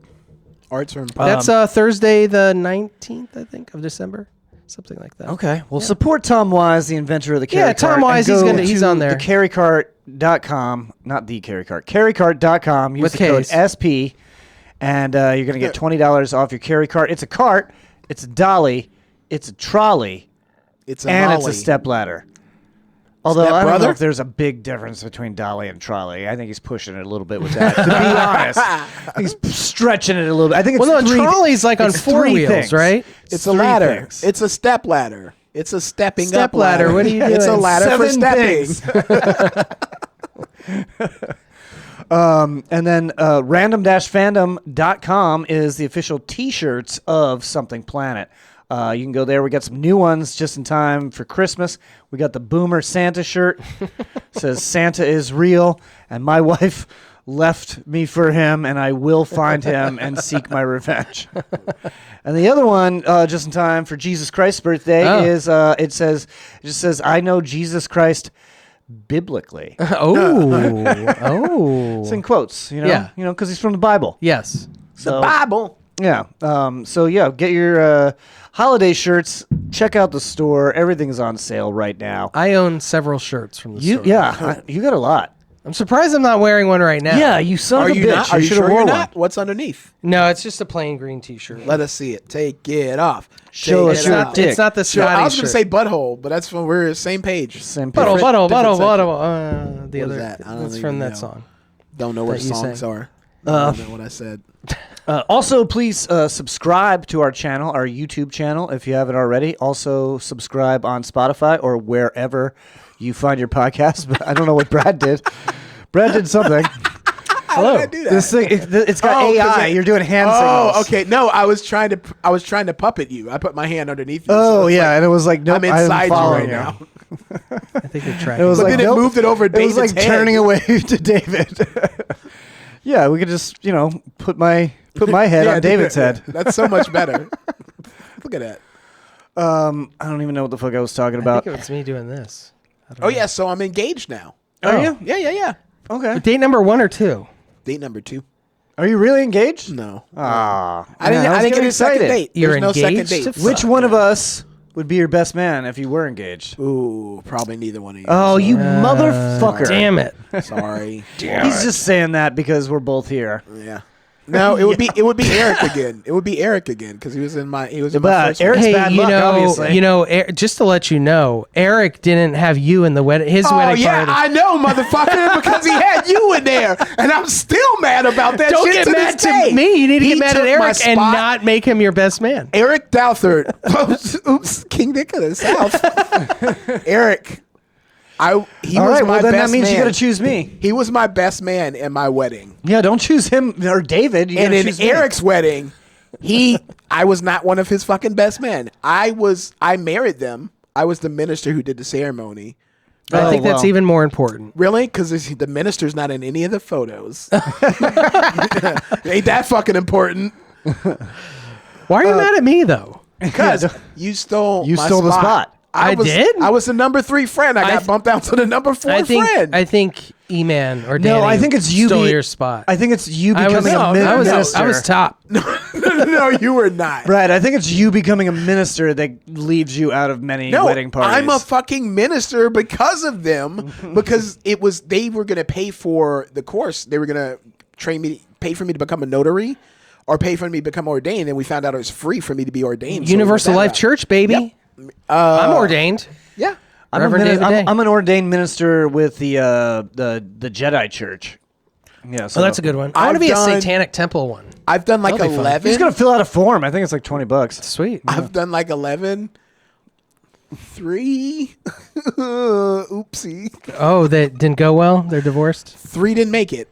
[SPEAKER 6] Arts are important.
[SPEAKER 2] That's Thursday the 19th, I think, of December. Something like that.
[SPEAKER 1] Okay. Well, support Tom Wise, the inventor of the Carry Cart.
[SPEAKER 2] Tom Wise, he's on there.
[SPEAKER 1] Thecarrycart.com, not the Carry Cart, carrycart.com. Use
[SPEAKER 2] With
[SPEAKER 1] the code
[SPEAKER 2] Ks.
[SPEAKER 1] SP, and you're going to get $20 off your Carry Cart. It's a cart, it's a dolly, it's a trolley,
[SPEAKER 6] It's a
[SPEAKER 1] and
[SPEAKER 6] molly.
[SPEAKER 1] it's a stepladder. Although I don't
[SPEAKER 6] Stepbrother?
[SPEAKER 1] know if there's a big difference between dolly and trolley. I think he's pushing it a little bit with that. To be honest, he's stretching it a little bit. I think it's
[SPEAKER 2] a trolley's like on
[SPEAKER 1] it's
[SPEAKER 2] 4
[SPEAKER 1] three
[SPEAKER 2] wheels,
[SPEAKER 1] things.
[SPEAKER 2] right?
[SPEAKER 6] It's a
[SPEAKER 1] three
[SPEAKER 6] ladder.
[SPEAKER 1] things.
[SPEAKER 6] It's a step ladder. It's a stepping
[SPEAKER 2] Step
[SPEAKER 6] up ladder.
[SPEAKER 2] ladder. What are you
[SPEAKER 6] It's a
[SPEAKER 2] doing?
[SPEAKER 6] ladder for
[SPEAKER 1] 7
[SPEAKER 6] stepping.
[SPEAKER 1] And then random-fandom.com is the official T-shirts of Something Planet. You can go there. We got some new ones just in time for Christmas. We got the Boomer Santa shirt. Says Santa is real, and my wife left me for him, and I will find him and seek my revenge. And the other one, just in time for Jesus Christ's birthday, is it just says I know Jesus Christ biblically. It's in quotes, because he's from the Bible.
[SPEAKER 2] Yes.
[SPEAKER 1] So,
[SPEAKER 6] The Bible.
[SPEAKER 1] Yeah. Get your holiday shirts. Check out the store. Everything's on sale right now.
[SPEAKER 2] I own several shirts from the store.
[SPEAKER 1] You got a lot.
[SPEAKER 2] I'm surprised I'm not wearing one right now.
[SPEAKER 1] Yeah, you son
[SPEAKER 6] Are
[SPEAKER 1] of a
[SPEAKER 6] you
[SPEAKER 1] bitch.
[SPEAKER 6] not? Are you
[SPEAKER 1] should have
[SPEAKER 6] sure you're
[SPEAKER 1] worn
[SPEAKER 6] not? What's underneath?
[SPEAKER 2] No, it's just a plain green T-shirt.
[SPEAKER 6] Let us see it. Take it off.
[SPEAKER 1] Show
[SPEAKER 6] Take
[SPEAKER 1] us
[SPEAKER 6] it
[SPEAKER 1] your
[SPEAKER 6] off.
[SPEAKER 1] dick.
[SPEAKER 2] It's not the
[SPEAKER 6] Sure,
[SPEAKER 2] Scotty
[SPEAKER 6] I was going
[SPEAKER 2] shirt.
[SPEAKER 6] to say butthole, but that's when we're same page.
[SPEAKER 1] Same
[SPEAKER 2] Buttle,
[SPEAKER 1] picture.
[SPEAKER 2] buttle,
[SPEAKER 6] different
[SPEAKER 2] buttle,
[SPEAKER 6] section.
[SPEAKER 2] buttle. The
[SPEAKER 6] What is
[SPEAKER 2] other.
[SPEAKER 6] that? I don't
[SPEAKER 2] That's
[SPEAKER 6] even
[SPEAKER 2] from that
[SPEAKER 6] know.
[SPEAKER 2] song.
[SPEAKER 6] Don't know what
[SPEAKER 2] that you
[SPEAKER 6] songs
[SPEAKER 2] sang.
[SPEAKER 6] are. I don't know what I said.
[SPEAKER 1] Also, please subscribe to our channel, our YouTube channel, if you haven't already. Also, subscribe on Spotify or wherever you find your podcast. But I don't know what Brad did. Brad did something.
[SPEAKER 6] How did I do that?
[SPEAKER 1] This thing, it's got
[SPEAKER 6] 'cause
[SPEAKER 1] AI. You're doing hand signals.
[SPEAKER 6] Oh, okay. No, I was trying to puppet you. I put my hand underneath you.
[SPEAKER 1] Oh,
[SPEAKER 6] it's
[SPEAKER 1] yeah, and it was like, nope,
[SPEAKER 6] I'm inside you
[SPEAKER 1] following
[SPEAKER 6] right now.
[SPEAKER 2] I think you're tracking.
[SPEAKER 1] It was
[SPEAKER 6] But
[SPEAKER 1] like,
[SPEAKER 6] then
[SPEAKER 1] nope.
[SPEAKER 6] it moved it over
[SPEAKER 1] It
[SPEAKER 6] David's
[SPEAKER 1] was like
[SPEAKER 6] head.
[SPEAKER 1] turning away to David. Yeah, we could just, put my head
[SPEAKER 6] Yeah,
[SPEAKER 1] on David's head.
[SPEAKER 6] That's so much better. Look at that.
[SPEAKER 1] I don't even know what the fuck I was talking
[SPEAKER 2] I
[SPEAKER 1] about.
[SPEAKER 2] think it was me doing this.
[SPEAKER 6] Oh, yeah, so I'm engaged now.
[SPEAKER 1] Are you?
[SPEAKER 6] Yeah.
[SPEAKER 1] Okay.
[SPEAKER 2] Date number 1 or 2?
[SPEAKER 6] Date number 2.
[SPEAKER 1] Are you really engaged?
[SPEAKER 6] No.
[SPEAKER 1] Ah,
[SPEAKER 6] I didn't get a second date.
[SPEAKER 2] You're
[SPEAKER 6] There's no second
[SPEAKER 2] engaged
[SPEAKER 6] date.
[SPEAKER 2] to
[SPEAKER 1] Which one of us would be your best man if you were engaged?
[SPEAKER 6] Ooh, probably neither one of you.
[SPEAKER 1] Oh, you motherfucker.
[SPEAKER 2] Damn it.
[SPEAKER 6] Sorry.
[SPEAKER 1] He's just saying that because we're both here.
[SPEAKER 6] Yeah. No, it would be Eric again. It would be Eric again because he was in my
[SPEAKER 1] But
[SPEAKER 6] first
[SPEAKER 1] Eric's
[SPEAKER 6] one.
[SPEAKER 2] Hey,
[SPEAKER 1] bad luck, obviously.
[SPEAKER 2] just to let you know, Eric didn't have you in the wedding. His
[SPEAKER 6] Oh
[SPEAKER 2] wedding
[SPEAKER 6] yeah,
[SPEAKER 2] party.
[SPEAKER 6] I know, motherfucker, because he had you in there, and I'm still mad about that.
[SPEAKER 2] Don't
[SPEAKER 6] shit
[SPEAKER 2] get
[SPEAKER 6] to
[SPEAKER 2] mad
[SPEAKER 6] this day.
[SPEAKER 2] to me. You need to
[SPEAKER 6] He
[SPEAKER 2] get mad
[SPEAKER 6] took
[SPEAKER 2] at
[SPEAKER 6] my
[SPEAKER 2] Eric and
[SPEAKER 6] spot.
[SPEAKER 2] not make him your best man.
[SPEAKER 6] Eric Douthert. Oops, King Dick of the South. Eric. He
[SPEAKER 1] All
[SPEAKER 6] was
[SPEAKER 1] right,
[SPEAKER 6] my
[SPEAKER 1] well, then
[SPEAKER 6] best
[SPEAKER 1] that means
[SPEAKER 6] man.
[SPEAKER 1] you got to choose me.
[SPEAKER 6] He was my best man in my wedding.
[SPEAKER 1] Yeah, don't choose him or David. You
[SPEAKER 6] And
[SPEAKER 1] gotta
[SPEAKER 6] in
[SPEAKER 1] choose me.
[SPEAKER 6] Eric's wedding, I was not one of his fucking best men. I married them. I was the minister who did the ceremony.
[SPEAKER 2] I think that's
[SPEAKER 1] well.
[SPEAKER 2] even more important.
[SPEAKER 6] Really? Because the minister's not in any of the photos. Ain't that fucking important?
[SPEAKER 2] Why are you mad at me though?
[SPEAKER 6] Because you stole
[SPEAKER 1] You
[SPEAKER 6] my
[SPEAKER 1] stole the spot.
[SPEAKER 2] I did?
[SPEAKER 6] I was the number 3 friend. I got bumped out to the number 4 friend.
[SPEAKER 2] I think E-Man or Danny
[SPEAKER 1] I think it's you
[SPEAKER 2] stole your spot.
[SPEAKER 1] I think it's you becoming a minister.
[SPEAKER 2] I was top.
[SPEAKER 6] No, you were not.
[SPEAKER 1] Brad, I think it's you becoming a minister that leaves you out of many wedding parties.
[SPEAKER 6] I'm a fucking minister because of them. Because they were going to pay for the course. They were going to pay for me to become a notary or pay for me to become ordained. And we found out it was free for me to be ordained.
[SPEAKER 2] Universal Life Church, baby.
[SPEAKER 6] Yep.
[SPEAKER 2] I'm ordained.
[SPEAKER 6] Yeah.
[SPEAKER 1] I'm an ordained minister with the Jedi Church. Yeah, so
[SPEAKER 2] that's a good one. I want to be a Satanic Temple one.
[SPEAKER 6] I've done like 11.
[SPEAKER 1] He's gonna fill out a form. I think it's like $20.
[SPEAKER 2] Sweet.
[SPEAKER 6] I've done like 11. 3. Oopsie.
[SPEAKER 2] Oh, that didn't go well. They're divorced.
[SPEAKER 6] 3 didn't make it.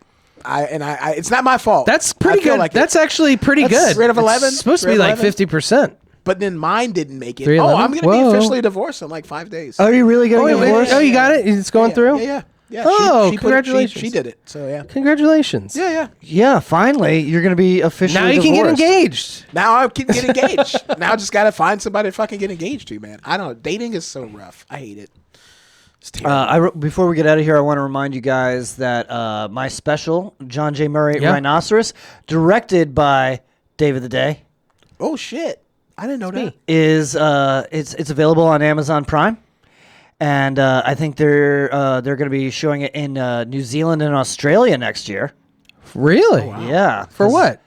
[SPEAKER 6] It's not my fault.
[SPEAKER 2] That's pretty good. Like that's actually pretty good.
[SPEAKER 6] 3 out of 11.
[SPEAKER 2] It's supposed to be like 50%.
[SPEAKER 6] But then mine didn't make it.
[SPEAKER 2] 311?
[SPEAKER 6] I'm going to be officially divorced in like 5 days.
[SPEAKER 1] Are you really getting divorced?
[SPEAKER 2] Oh, you got it? It's going through?
[SPEAKER 6] Yeah.
[SPEAKER 2] Oh, congratulations.
[SPEAKER 6] She did it. So, yeah.
[SPEAKER 2] Congratulations.
[SPEAKER 6] Yeah.
[SPEAKER 1] Yeah, finally, you're going to be officially
[SPEAKER 2] Now you
[SPEAKER 1] divorced.
[SPEAKER 2] can get engaged.
[SPEAKER 6] Now I can get engaged. Now I just got to find somebody to fucking get engaged to, man. I don't know. Dating is so rough. I hate it. It's terrible.
[SPEAKER 1] Before we get out of here, I want to remind you guys that my special, John J. Murray Rhinoceros, directed by David the Day.
[SPEAKER 6] Oh, shit. I didn't know that.
[SPEAKER 1] Is it's available on Amazon Prime, and I think they're going to be showing it in New Zealand and Australia next year.
[SPEAKER 2] Really?
[SPEAKER 1] Oh, wow. Yeah.
[SPEAKER 2] For what?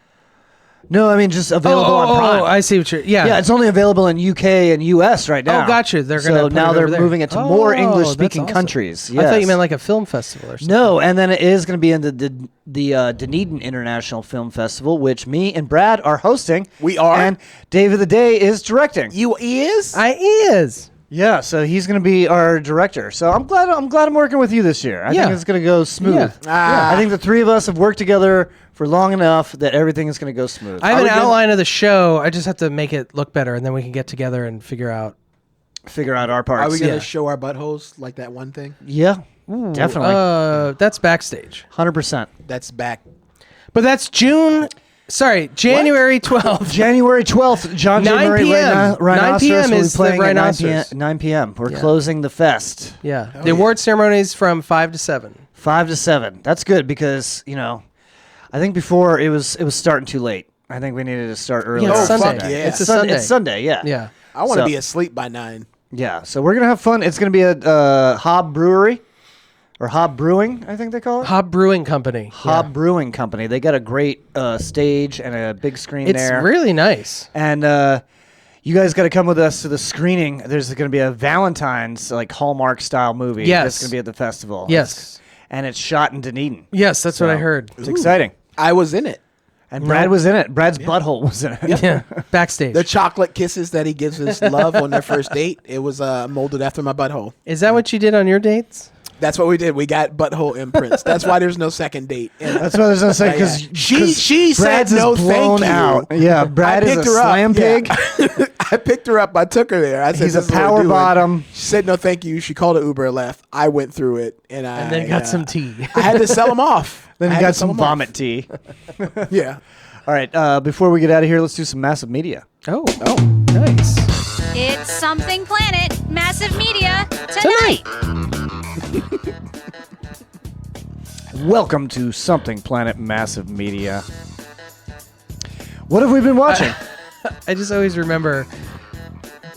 [SPEAKER 1] No, I mean just available on Prime.
[SPEAKER 2] Oh, I see what you're.
[SPEAKER 1] Yeah, it's only available in UK and US right now.
[SPEAKER 2] Oh, gotcha. They're gonna
[SPEAKER 1] now they're moving it to more English-speaking
[SPEAKER 2] awesome.
[SPEAKER 1] countries. Yes.
[SPEAKER 2] I thought you meant like a film festival or something.
[SPEAKER 1] No, and then it is going to be in the Dunedin International Film Festival, which me and Brad are hosting.
[SPEAKER 6] We are,
[SPEAKER 1] and David the Day is directing.
[SPEAKER 6] You is?
[SPEAKER 2] I is.
[SPEAKER 1] Yeah, so he's going to be our director. So I'm glad I'm working with you this year. I think it's going to go smooth.
[SPEAKER 2] Yeah.
[SPEAKER 1] I think the 3 of us have worked together for long enough that everything is going to go smooth.
[SPEAKER 2] I have an outline of the show. I just have to make it look better, and then we can get together and figure out
[SPEAKER 1] our parts.
[SPEAKER 6] Are we going to show our buttholes like that one thing?
[SPEAKER 1] Yeah, definitely.
[SPEAKER 2] That's backstage.
[SPEAKER 1] 100%.
[SPEAKER 6] That's back.
[SPEAKER 2] But that's January 12th.
[SPEAKER 1] January 12th, John J.
[SPEAKER 2] 9
[SPEAKER 1] Murray
[SPEAKER 2] p.m.
[SPEAKER 1] Rhinoceros
[SPEAKER 2] 9 p.m.
[SPEAKER 1] will be
[SPEAKER 2] is the
[SPEAKER 1] playing at
[SPEAKER 2] Rhinoceros.
[SPEAKER 1] 9 p.m. We're closing the fest.
[SPEAKER 2] Yeah. The award ceremony is from 5 to 7.
[SPEAKER 1] 5 to 7. That's good because, I think before it was starting too late. I think we needed to start early.
[SPEAKER 2] Yeah, it's Sunday.
[SPEAKER 6] Fuck yeah.
[SPEAKER 2] It's a Sunday.
[SPEAKER 1] It's Sunday, yeah.
[SPEAKER 2] Yeah.
[SPEAKER 6] I want to be asleep by 9.
[SPEAKER 1] Yeah, so we're going to have fun. It's going to be at Hob Brewery. Or Hob Brewing, I think they call it.
[SPEAKER 2] Hob Brewing Company.
[SPEAKER 1] Hob Brewing Company. They got a great stage and a big screen there.
[SPEAKER 2] It's really nice.
[SPEAKER 1] And you guys got to come with us to the screening. There's going to be a Valentine's Hallmark style movie.
[SPEAKER 2] Yes.
[SPEAKER 1] That's going to be at the festival.
[SPEAKER 2] Yes.
[SPEAKER 1] And it's shot in Dunedin.
[SPEAKER 2] Yes, that's what I heard.
[SPEAKER 1] It's exciting.
[SPEAKER 6] I was in it.
[SPEAKER 1] And Brad was in it. Brad's butthole was in it.
[SPEAKER 2] Yeah. Backstage.
[SPEAKER 6] The chocolate kisses that he gives his love on their first date, it was molded after my butthole.
[SPEAKER 2] Is that what you did on your dates?
[SPEAKER 6] That's what we did. We got butthole imprints. That's why there's no second date. And
[SPEAKER 1] That's what I was going to say because
[SPEAKER 6] she said no thank you.
[SPEAKER 1] Out. Yeah, Brad is a slam pig.
[SPEAKER 6] Yeah. I picked her up. I took her there. I said,
[SPEAKER 1] he's a power bottom.
[SPEAKER 6] She said no thank you. She called an Uber and left. I went through it and
[SPEAKER 2] then got some tea.
[SPEAKER 6] I had to sell them off.
[SPEAKER 1] Then you got some vomit tea.
[SPEAKER 6] Yeah.
[SPEAKER 1] All right. Before we get out of here, let's do some massive media.
[SPEAKER 2] Oh, nice.
[SPEAKER 7] It's Something Planet Massive Media tonight.
[SPEAKER 1] Welcome to Something Planet Massive Media. What have we been watching?
[SPEAKER 2] I just always remember.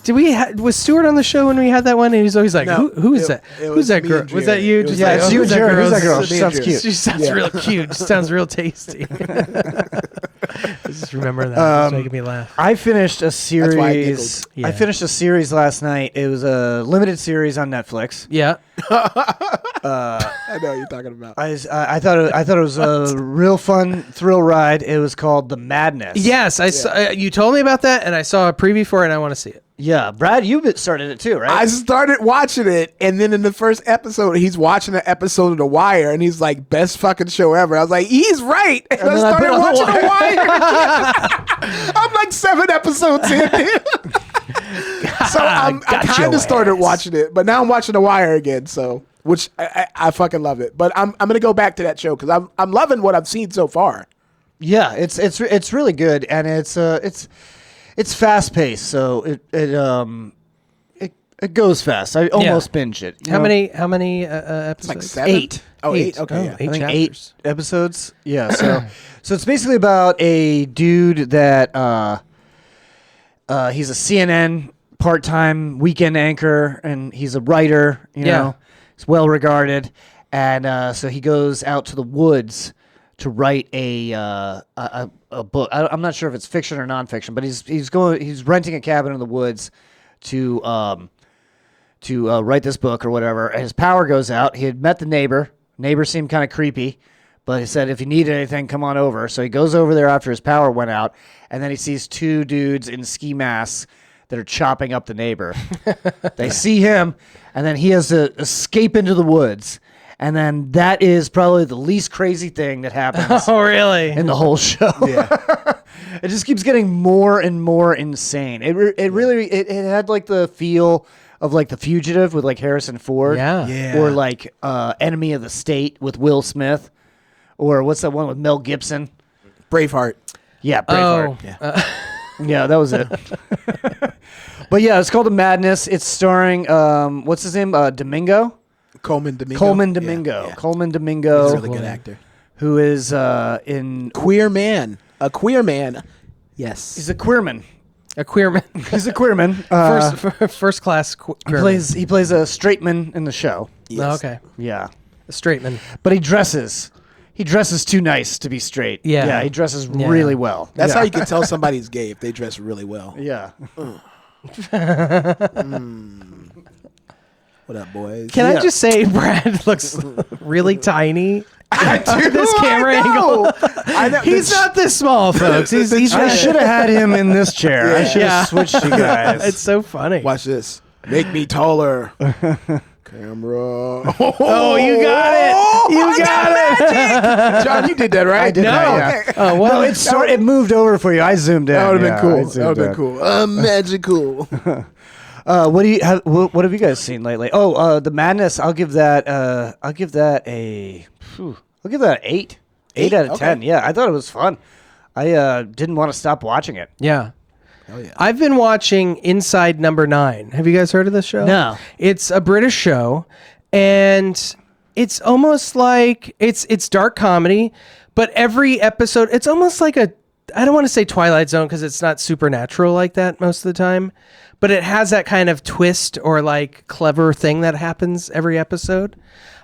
[SPEAKER 2] Did was Stuart on the show when we had that one? And he's always like,
[SPEAKER 6] No,
[SPEAKER 2] who is that?
[SPEAKER 6] it
[SPEAKER 2] Who's
[SPEAKER 6] was
[SPEAKER 2] that
[SPEAKER 6] me
[SPEAKER 2] girl?
[SPEAKER 6] and
[SPEAKER 2] Was that
[SPEAKER 6] Jared.
[SPEAKER 2] you?
[SPEAKER 6] It was
[SPEAKER 2] Just
[SPEAKER 6] like,
[SPEAKER 2] like,
[SPEAKER 1] it's you and Jared. Who's that girl?
[SPEAKER 6] It's
[SPEAKER 1] She
[SPEAKER 6] me and
[SPEAKER 1] sounds
[SPEAKER 6] Jared.
[SPEAKER 1] cute.
[SPEAKER 2] She sounds real cute. She sounds real tasty. I just remember that. It's making me laugh.
[SPEAKER 1] I finished a series.
[SPEAKER 6] why I giggled.
[SPEAKER 2] Yeah.
[SPEAKER 1] I finished a series last night. It was a limited series on Netflix.
[SPEAKER 2] Yeah.
[SPEAKER 6] I know what you're talking about.
[SPEAKER 1] I thought it was a real fun thrill ride. It was called The Madness.
[SPEAKER 2] Yes, I saw. You told me about that, and I saw a preview for it, and I want to see it.
[SPEAKER 1] Yeah, Brad, you started it too, right?
[SPEAKER 6] I started watching it, and then in the first episode, he's watching an episode of The Wire, and he's like, best fucking show ever. I was like, he's right. And I
[SPEAKER 1] then I
[SPEAKER 6] started
[SPEAKER 1] put on
[SPEAKER 6] watching
[SPEAKER 1] The
[SPEAKER 6] The Wire. I'm like 7 episodes in. So I kind of started watching it, but now I'm watching The Wire again, so which I fucking love it. But I'm going to go back to that show because I'm loving what I've seen so far.
[SPEAKER 1] Yeah, it's really good, and it's fast paced, so it It goes fast. I almost binge it.
[SPEAKER 2] How many episodes?
[SPEAKER 6] It's like 7?
[SPEAKER 1] 8.
[SPEAKER 6] Oh, 8. Okay, yeah.
[SPEAKER 1] I think
[SPEAKER 2] chapters.
[SPEAKER 1] 8 episodes. Yeah. So it's basically about a dude that he's a CNN part-time weekend anchor, and he's a writer. You know, he's well regarded, and so he goes out to the woods to write a book. I'm not sure if it's fiction or nonfiction, but he's renting a cabin in the woods to write this book or whatever. And his power goes out. He had met the neighbor. Neighbor seemed kind of creepy, but he said, if you need anything, come on over. So he goes over there after his power went out, and then he sees 2 dudes in ski masks that are chopping up the neighbor. They see him, and then he has to escape into the woods. And then that is probably the least crazy thing that happens.
[SPEAKER 2] Oh, really?
[SPEAKER 1] In the whole show. Yeah. It just keeps getting more and more insane. It really had like the feel of like The Fugitive with like Harrison Ford.
[SPEAKER 2] Yeah.
[SPEAKER 1] Or like Enemy of the State with Will Smith. Or what's that one with Mel Gibson?
[SPEAKER 6] Braveheart.
[SPEAKER 1] Yeah, Braveheart.
[SPEAKER 2] Oh.
[SPEAKER 1] Yeah. Yeah, that was it. But yeah, it's called The Madness. It's starring, what's his name? Domingo?
[SPEAKER 6] Coleman Domingo.
[SPEAKER 1] Coleman Domingo.
[SPEAKER 6] Yeah.
[SPEAKER 1] Coleman Domingo.
[SPEAKER 6] He's a really good actor.
[SPEAKER 1] Who is in...
[SPEAKER 6] Queer man. A queer man. Yes.
[SPEAKER 1] He's a queerman.
[SPEAKER 2] A queerman.
[SPEAKER 1] He's a queerman.
[SPEAKER 2] First class
[SPEAKER 1] He plays a straight man in the show.
[SPEAKER 6] Yes.
[SPEAKER 2] Oh, okay.
[SPEAKER 1] Yeah.
[SPEAKER 2] A straight man.
[SPEAKER 1] But he dresses too nice to be straight.
[SPEAKER 2] Yeah.
[SPEAKER 1] Yeah, he dresses really well.
[SPEAKER 6] That's
[SPEAKER 1] Yeah.
[SPEAKER 6] how you can tell somebody's gay, if they dress really well.
[SPEAKER 1] Yeah.
[SPEAKER 6] What up, boys?
[SPEAKER 2] Can I just say Brad looks really tiny? This camera angle.
[SPEAKER 6] I know.
[SPEAKER 2] He's not this small, folks. He's
[SPEAKER 1] I should have had him in this chair. I should have switched you guys.
[SPEAKER 2] It's so funny.
[SPEAKER 6] Watch this. Make me taller. Camera.
[SPEAKER 2] Oh, you got it. You got it.
[SPEAKER 6] John, you did that, right?
[SPEAKER 1] I did that, yeah.
[SPEAKER 2] Oh, well,
[SPEAKER 1] No, it moved over for you. I zoomed in.
[SPEAKER 6] That would have
[SPEAKER 1] Yeah,
[SPEAKER 6] been
[SPEAKER 1] I
[SPEAKER 6] cool. That
[SPEAKER 1] zoomed
[SPEAKER 6] would have been
[SPEAKER 1] in.
[SPEAKER 6] cool. Magical.
[SPEAKER 1] What have you guys seen lately? Oh, The Madness. I'll give that a 8. 8 out of
[SPEAKER 6] Okay.
[SPEAKER 1] 10. Yeah, I thought it was fun. I didn't want to stop watching it.
[SPEAKER 2] yeah.
[SPEAKER 6] Oh, yeah.
[SPEAKER 2] I've been watching Inside Number 9. Have you guys heard of this show?
[SPEAKER 1] No.
[SPEAKER 2] It's a British show, and it's almost like it's dark comedy, but every episode, it's almost like I don't want to say Twilight Zone because it's not supernatural like that most of the time, but it has that kind of twist or like clever thing that happens every episode.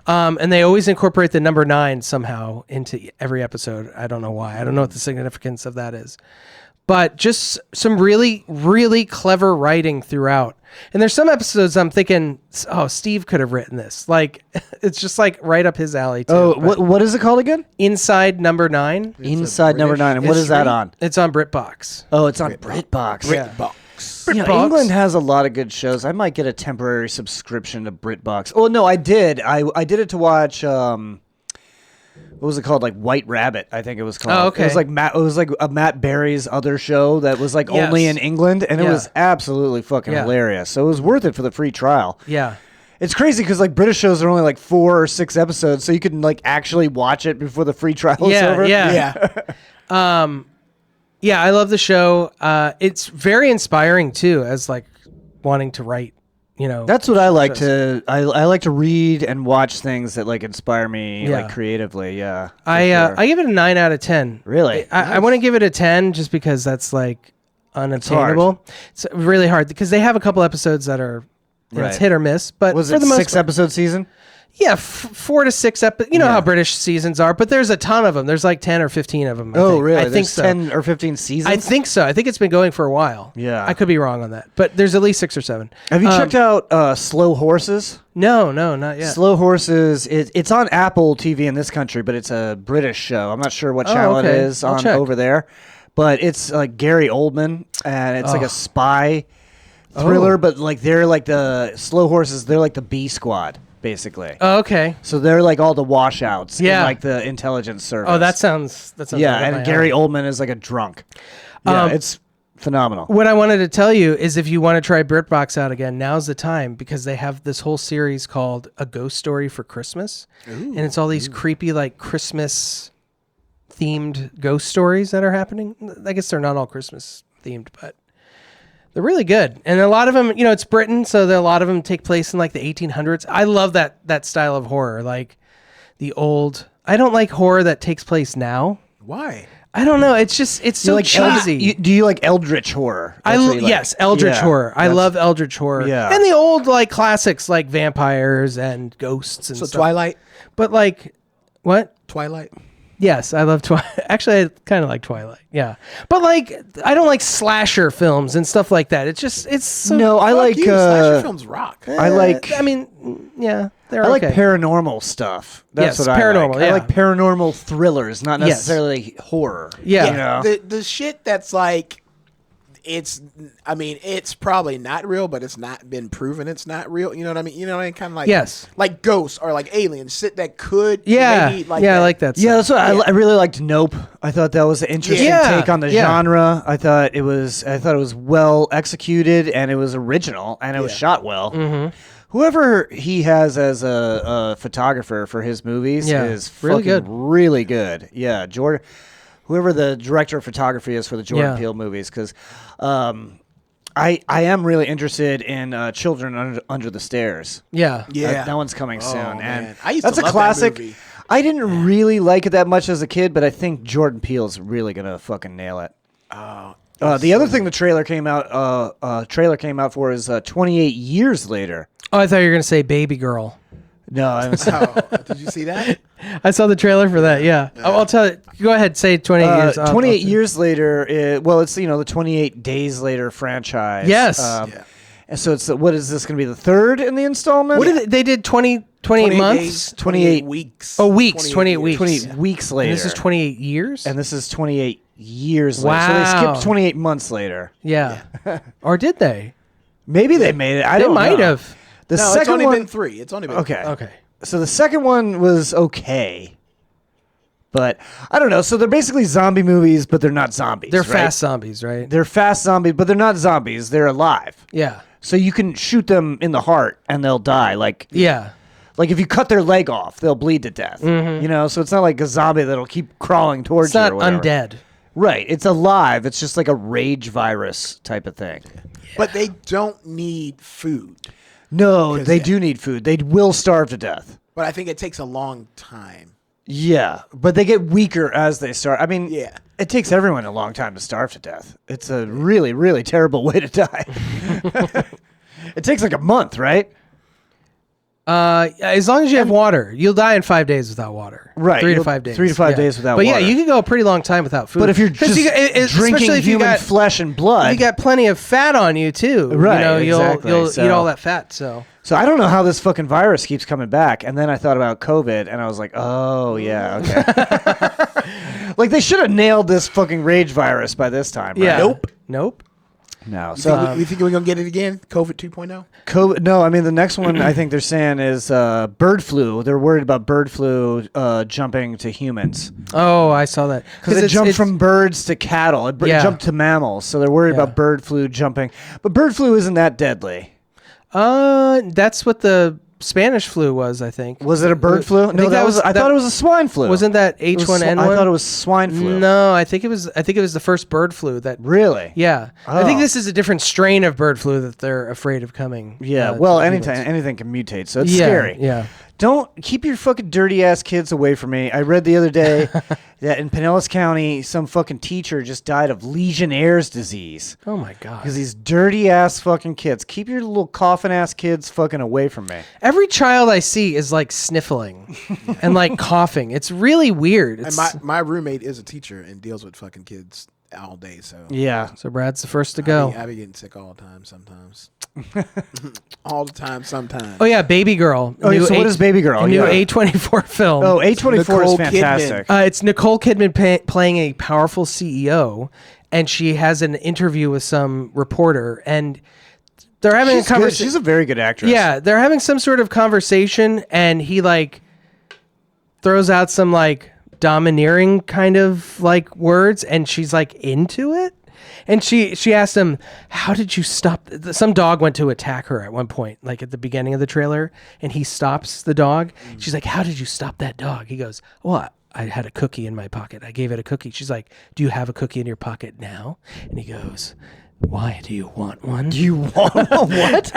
[SPEAKER 2] And they always incorporate the number 9 somehow into every episode. I don't know why. I don't know what the significance of that is. But just some really, really clever writing throughout. And there's some episodes I'm thinking, oh, Steve could have written this. Like, it's just like right up his alley, too.
[SPEAKER 1] Oh,
[SPEAKER 2] But
[SPEAKER 1] what is it called again?
[SPEAKER 2] Inside Number 9.
[SPEAKER 1] Inside Number 9. And what is that on?
[SPEAKER 2] It's on BritBox.
[SPEAKER 1] Oh, it's on BritBox.
[SPEAKER 6] BritBox.
[SPEAKER 1] Yeah,
[SPEAKER 2] BritBox.
[SPEAKER 1] England has a lot of good shows. I might get a temporary subscription to BritBox. Oh no, I did. I did it to watch. What was it called? Like White Rabbit, I think it was called.
[SPEAKER 2] Oh, okay.
[SPEAKER 1] It was like a Matt Berry's other show that was like only in England, and it was absolutely fucking hilarious. So it was worth it for the free trial.
[SPEAKER 2] Yeah.
[SPEAKER 1] It's crazy because like British shows are only like 4 or 6 episodes, so you can like actually watch it before the free trial is over.
[SPEAKER 2] Yeah. Yeah, I love the show. It's very inspiring too, as like wanting to write. You know,
[SPEAKER 1] That's what I like to. I like to read and watch things that like inspire me
[SPEAKER 2] Yeah.
[SPEAKER 1] like creatively. Yeah, for
[SPEAKER 2] I
[SPEAKER 1] sure.
[SPEAKER 2] I give it a 9 out of 10.
[SPEAKER 1] Really?
[SPEAKER 2] I want to give it a 10 just because that's like unobtainable. It's really hard because they have a couple episodes that are it's
[SPEAKER 1] Right.
[SPEAKER 2] hit or miss. But
[SPEAKER 1] Was
[SPEAKER 2] for
[SPEAKER 1] it
[SPEAKER 2] the most
[SPEAKER 1] 6 episode season?
[SPEAKER 2] Yeah, 4 to 6 episodes. You know how British seasons are, but there's a ton of them. There's like 10 or 15 of them. I think.
[SPEAKER 1] Really?
[SPEAKER 2] I think
[SPEAKER 1] There's
[SPEAKER 2] so.
[SPEAKER 1] 10 or 15 seasons?
[SPEAKER 2] I think so. I think it's been going for a while.
[SPEAKER 1] Yeah.
[SPEAKER 2] I could be wrong on that, but there's at least 6 or 7.
[SPEAKER 1] Have you checked out Slow Horses?
[SPEAKER 2] No, not yet.
[SPEAKER 1] Slow Horses, it's on Apple TV in this country, but it's a British show. I'm not sure what channel it
[SPEAKER 2] okay.
[SPEAKER 1] is
[SPEAKER 2] I'll
[SPEAKER 1] on
[SPEAKER 2] check.
[SPEAKER 1] over there. But it's like Gary Oldman, and it's like a spy thriller, but like they're like the Slow Horses, they're like the B Squad, basically.
[SPEAKER 2] Oh, okay.
[SPEAKER 1] So they're like all the washouts in
[SPEAKER 2] Yeah.
[SPEAKER 1] like the intelligence service.
[SPEAKER 2] Oh, that sounds
[SPEAKER 1] yeah,
[SPEAKER 2] right up my
[SPEAKER 1] and Gary
[SPEAKER 2] alley.
[SPEAKER 1] Oldman is like a drunk. Yeah, it's phenomenal.
[SPEAKER 2] What I wanted to tell you is if you want to try BritBox out again, now's the time because they have this whole series called A Ghost Story for Christmas. And it's all these creepy like Christmas themed ghost stories that are happening. I guess they're not all Christmas themed, but They're really good. And a lot of them, it's Britain, so a lot of them take place in like the 1800s. I love that style of horror, like the old. I don't like horror that takes place now.
[SPEAKER 6] Why?
[SPEAKER 2] I don't know. It's so
[SPEAKER 1] like
[SPEAKER 2] cheesy.
[SPEAKER 1] do you like eldritch horror?
[SPEAKER 2] Yes, eldritch horror. I love eldritch horror.
[SPEAKER 1] Yeah.
[SPEAKER 2] And the old like classics like vampires and ghosts and
[SPEAKER 6] So
[SPEAKER 2] stuff.
[SPEAKER 6] Twilight?
[SPEAKER 2] But like, what?
[SPEAKER 6] Twilight?
[SPEAKER 2] Yes, I love Twilight. Actually, I kind of like Twilight. Yeah. But like, I don't like slasher films and stuff like that. It's so...
[SPEAKER 1] No, I like...
[SPEAKER 6] slasher films rock.
[SPEAKER 1] I like...
[SPEAKER 2] I mean, yeah, they're
[SPEAKER 1] I like
[SPEAKER 2] okay.
[SPEAKER 1] paranormal stuff. That's
[SPEAKER 2] Yes,
[SPEAKER 1] what I
[SPEAKER 2] paranormal,
[SPEAKER 1] like.
[SPEAKER 2] yeah.
[SPEAKER 1] I like paranormal thrillers, not necessarily horror.
[SPEAKER 2] Yeah.
[SPEAKER 1] You know?
[SPEAKER 6] The shit that's like, it's probably not real, but it's not been proven it's not real. You know what I mean? You know what I mean? Kind of like,
[SPEAKER 2] Yes.
[SPEAKER 6] Like ghosts or like aliens, shit that could
[SPEAKER 2] Yeah.
[SPEAKER 6] maybe like
[SPEAKER 2] yeah,
[SPEAKER 6] that.
[SPEAKER 2] I like that
[SPEAKER 1] Yeah,
[SPEAKER 2] stuff.
[SPEAKER 1] that's what I really liked. Nope. I thought that was an interesting
[SPEAKER 2] Yeah.
[SPEAKER 1] take on the
[SPEAKER 2] Yeah.
[SPEAKER 1] genre. I thought it was well executed and it was original and it was shot well.
[SPEAKER 2] Mm-hmm.
[SPEAKER 1] Whoever he has as a photographer for his movies is
[SPEAKER 2] really
[SPEAKER 1] fucking
[SPEAKER 2] good.
[SPEAKER 1] really good. Yeah, Jordan. Whoever the director of photography is for the Jordan
[SPEAKER 2] Yeah.
[SPEAKER 1] Peele movies, because I am really interested in Children Under the Stairs.
[SPEAKER 2] Yeah.
[SPEAKER 6] Yeah.
[SPEAKER 1] That one's coming soon, and
[SPEAKER 6] man. I used
[SPEAKER 1] that's
[SPEAKER 6] to
[SPEAKER 1] a
[SPEAKER 6] love that
[SPEAKER 1] classic.
[SPEAKER 6] movie.
[SPEAKER 1] I didn't really like it that much as a kid, but I think Jordan Peele's really gonna fucking nail it. The other thing the trailer came out for is 28 years later.
[SPEAKER 2] Oh, I thought you were going to say Baby Girl.
[SPEAKER 1] No, I haven't seen
[SPEAKER 6] Did you see that?
[SPEAKER 2] I saw the trailer for that, yeah. I'll tell you. Go ahead, say 28 years.
[SPEAKER 1] 28 years later. It's the 28 Days Later franchise.
[SPEAKER 2] Yes.
[SPEAKER 1] And so it's what is this going to be the third in the installment?
[SPEAKER 2] What did they did 28 months?
[SPEAKER 6] days,
[SPEAKER 1] 28
[SPEAKER 6] weeks.
[SPEAKER 2] Oh, weeks. 28 weeks.
[SPEAKER 1] 28 weeks later.
[SPEAKER 2] And this is 28 years?
[SPEAKER 1] And this is 28 years later. So they
[SPEAKER 2] Wow.
[SPEAKER 1] skipped 28 months later.
[SPEAKER 2] Yeah. Or did they?
[SPEAKER 1] Maybe they made it. I
[SPEAKER 2] They
[SPEAKER 1] don't know.
[SPEAKER 2] might have.
[SPEAKER 1] The
[SPEAKER 6] No,
[SPEAKER 1] second
[SPEAKER 6] it's only
[SPEAKER 1] one,
[SPEAKER 6] been 3. It's only been
[SPEAKER 1] okay.
[SPEAKER 6] 3.
[SPEAKER 2] Okay.
[SPEAKER 1] So the second one was okay. But I don't know. So they're basically zombie movies, but they're not zombies.
[SPEAKER 2] They're
[SPEAKER 1] right?
[SPEAKER 2] fast zombies, right?
[SPEAKER 1] They're fast zombies, but they're not zombies. They're alive.
[SPEAKER 2] Yeah.
[SPEAKER 1] So you can shoot them in the heart and they'll die. Like if you cut their leg off, they'll bleed to death. You know, so it's not like a zombie that'll keep crawling towards
[SPEAKER 2] It's
[SPEAKER 1] you.
[SPEAKER 2] not
[SPEAKER 1] or whatever.
[SPEAKER 2] undead.
[SPEAKER 1] Right. It's alive. It's just like a rage virus type of thing.
[SPEAKER 6] But they don't need food.
[SPEAKER 1] No, they do need food. They will starve to death.
[SPEAKER 6] But I think it takes a long time.
[SPEAKER 1] Yeah, but they get weaker as they start. I mean,
[SPEAKER 6] Yeah.
[SPEAKER 1] it takes everyone a long time to starve to death. It's a really, really terrible way to die. It takes like a month, right?
[SPEAKER 2] As long as you have water, you'll die in 5 days without water.
[SPEAKER 1] Right,
[SPEAKER 2] 3 to
[SPEAKER 1] you'll-
[SPEAKER 2] 5 days.
[SPEAKER 1] 3 to 5 days without
[SPEAKER 2] but
[SPEAKER 1] water.
[SPEAKER 2] yeah, you can go a pretty long time without food.
[SPEAKER 1] But if you're
[SPEAKER 2] 'Cause
[SPEAKER 1] just
[SPEAKER 2] especially
[SPEAKER 1] drinking
[SPEAKER 2] if you
[SPEAKER 1] human
[SPEAKER 2] got-
[SPEAKER 1] flesh and blood,
[SPEAKER 2] you got plenty of fat on you too.
[SPEAKER 1] Right,
[SPEAKER 2] You know,
[SPEAKER 1] exactly.
[SPEAKER 2] you'll
[SPEAKER 1] So-
[SPEAKER 2] eat all that fat. So
[SPEAKER 1] so I don't know how this fucking virus keeps coming back. And then I thought about COVID, and I was like, oh yeah, okay. Like they should have nailed this fucking rage virus by this time. Right?
[SPEAKER 2] yeah. Nope.
[SPEAKER 1] No.
[SPEAKER 6] You
[SPEAKER 1] So
[SPEAKER 6] think, we think we're going to get it again? COVID 2.0?
[SPEAKER 1] COVID, no, I mean the next one I think they're saying is bird flu. They're worried about bird flu jumping to humans
[SPEAKER 2] Oh, I saw that
[SPEAKER 1] because it jumped from birds to cattle. It
[SPEAKER 2] Yeah.
[SPEAKER 1] jumped to mammals, so they're worried
[SPEAKER 2] Yeah.
[SPEAKER 1] about bird flu jumping. But bird flu isn't that deadly.
[SPEAKER 2] That's what the Spanish flu was, I think.
[SPEAKER 1] Was it a bird flu?
[SPEAKER 2] I think that was.
[SPEAKER 1] I thought it was a swine flu.
[SPEAKER 2] Wasn't that
[SPEAKER 1] It was
[SPEAKER 2] H1N1?
[SPEAKER 1] I thought it was swine flu.
[SPEAKER 2] No, I think it was the first bird flu that.
[SPEAKER 1] Really?
[SPEAKER 2] Yeah, I think
[SPEAKER 1] Oh.
[SPEAKER 2] this is a different strain of bird flu that they're afraid of coming.
[SPEAKER 1] Yeah.
[SPEAKER 2] to
[SPEAKER 1] Well,
[SPEAKER 2] humans.
[SPEAKER 1] anything can mutate, so it's
[SPEAKER 2] Yeah,
[SPEAKER 1] scary.
[SPEAKER 2] Yeah.
[SPEAKER 1] Don't keep your fucking dirty ass kids away from me. I read the other day that in Pinellas County, some fucking teacher just died of Legionnaire's disease
[SPEAKER 2] Oh my god.
[SPEAKER 1] because these dirty ass fucking kids. Keep your little coffin ass kids fucking away from me.
[SPEAKER 2] Every child I see is like sniffling and like coughing. It's really weird.
[SPEAKER 6] And
[SPEAKER 2] It's,
[SPEAKER 6] my roommate is a teacher and deals with fucking kids all day. So
[SPEAKER 1] Yeah.
[SPEAKER 2] so Brad's the first to go.
[SPEAKER 6] I be getting sick all the time sometimes. All the time sometimes.
[SPEAKER 2] Oh yeah, Baby Girl.
[SPEAKER 1] Oh, so what is Baby Girl?
[SPEAKER 2] A new
[SPEAKER 1] Yeah.
[SPEAKER 2] A24 film.
[SPEAKER 1] Oh, A24 is
[SPEAKER 6] Nicole
[SPEAKER 1] fantastic.
[SPEAKER 2] It's Nicole Kidman playing a powerful CEO, and she has an interview with some reporter, and they're having
[SPEAKER 1] She's
[SPEAKER 2] a
[SPEAKER 1] good.
[SPEAKER 2] conversation.
[SPEAKER 1] She's a very good actress.
[SPEAKER 2] Yeah, they're having some sort of conversation, and he like throws out some like domineering kind of like words, and she's like into it. And she asked him, "How did you stop?" Some dog went to attack her at one point, like at the beginning of the trailer, and he stops the dog. She's like, "How did you stop that dog?" He goes, "Well, I had a cookie in my pocket. I gave it a cookie." She's like, "Do you have a cookie in your pocket now?" And he goes, Why do you want one?
[SPEAKER 1] Do you want what?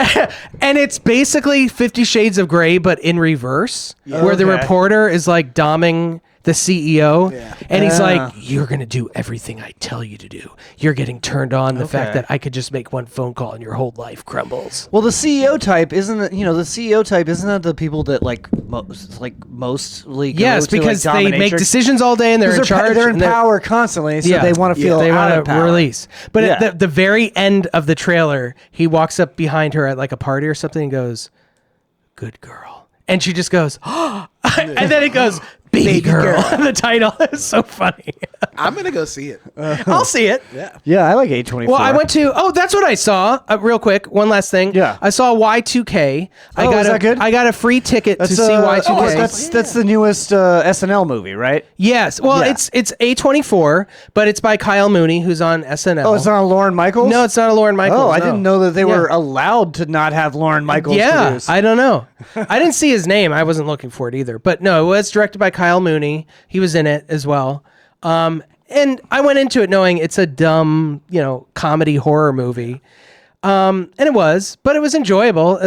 [SPEAKER 2] And it's basically 50 Shades of Grey, but in reverse, where the reporter is like doming the CEO, and he's like, "You're gonna do everything I tell you to do. You're getting turned on the fact that I could just make one phone call and your whole life crumbles."
[SPEAKER 1] Well, the CEO type isn't it? The CEO type isn't that the people that mostly go to,
[SPEAKER 2] because
[SPEAKER 1] like,
[SPEAKER 2] they make
[SPEAKER 1] dominatrix?
[SPEAKER 2] decisions all day and they're in charge.
[SPEAKER 1] They're in power constantly, so they want to feel
[SPEAKER 2] they
[SPEAKER 1] out of
[SPEAKER 2] want to
[SPEAKER 1] power.
[SPEAKER 2] release. But at the very end of the trailer, he walks up behind her at like a party or something and goes, "Good girl," and she just goes, "Oh," and then it goes, Baby girl. The title is so funny.
[SPEAKER 6] I'm going to go see it.
[SPEAKER 2] I'll see it.
[SPEAKER 1] Yeah, I like A24.
[SPEAKER 2] Well, I went to, that's what I saw. Real quick, one last thing.
[SPEAKER 1] Yeah.
[SPEAKER 2] I saw Y2K.
[SPEAKER 1] Is that good?
[SPEAKER 2] I got a free ticket to see Y2K.
[SPEAKER 1] That's the newest SNL movie, right?
[SPEAKER 2] Yes. Well, it's A24, but it's by Kyle Mooney, who's on SNL.
[SPEAKER 1] Oh, it's not a Lauren Michaels?
[SPEAKER 2] No, it's not a Lauren Michaels.
[SPEAKER 1] Oh, I didn't know that they were allowed to not have Lauren Michaels produce.
[SPEAKER 2] I don't know. I didn't see his name. I wasn't looking for it either. But no, it was directed by Kyle Mooney. He was in it as well. And I went into it knowing it's a dumb, comedy horror movie. And it was enjoyable.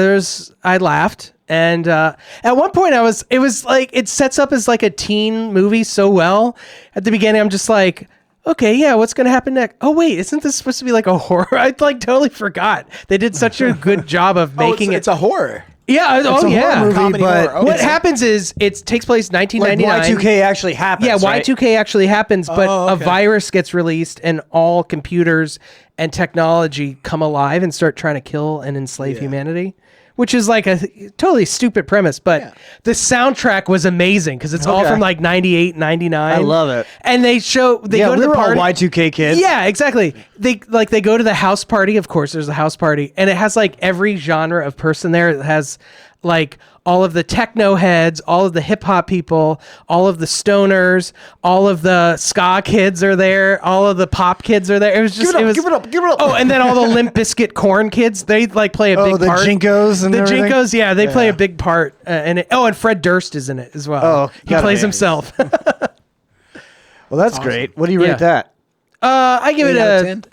[SPEAKER 2] I laughed. And at one point it was like, it sets up as like a teen movie so well. At the beginning, I'm just like, okay, yeah, what's going to happen next? Oh, wait, isn't this supposed to be like a horror? I totally forgot. They did such a good job of making
[SPEAKER 6] it's a horror.
[SPEAKER 2] Yeah.
[SPEAKER 1] It's a horror movie,
[SPEAKER 6] comedy
[SPEAKER 1] but
[SPEAKER 6] horror.
[SPEAKER 2] What happens is it takes place 1999.
[SPEAKER 1] Like Y2K actually happens.
[SPEAKER 2] Yeah,
[SPEAKER 1] right?
[SPEAKER 2] Y2K actually happens, but a virus gets released and all computers and technology come alive and start trying to kill and enslave humanity, which is like a totally stupid premise. But the soundtrack was amazing because it's all from like 98, 99.
[SPEAKER 1] I love it.
[SPEAKER 2] And they go to
[SPEAKER 1] we
[SPEAKER 2] the
[SPEAKER 1] were
[SPEAKER 2] party.
[SPEAKER 1] all Y2K kids.
[SPEAKER 2] Yeah, exactly. They go to the house party. Of course, there's a house party, and it has like every genre of person there. It has like all of the techno heads, all of the hip hop people, all of the stoners, all of the ska kids are there, all of the pop kids are there. It was just
[SPEAKER 1] give it up.
[SPEAKER 2] Oh, and then all the Limp Bizkit corn kids, they like play a big
[SPEAKER 1] the
[SPEAKER 2] part.
[SPEAKER 1] Jinkos and
[SPEAKER 2] the
[SPEAKER 1] everything?
[SPEAKER 2] Jinkos, yeah, they play a big part. And Fred Durst is in it as well.
[SPEAKER 1] Oh,
[SPEAKER 2] he plays himself.
[SPEAKER 1] Well, that's great. What do you rate that?
[SPEAKER 2] I give it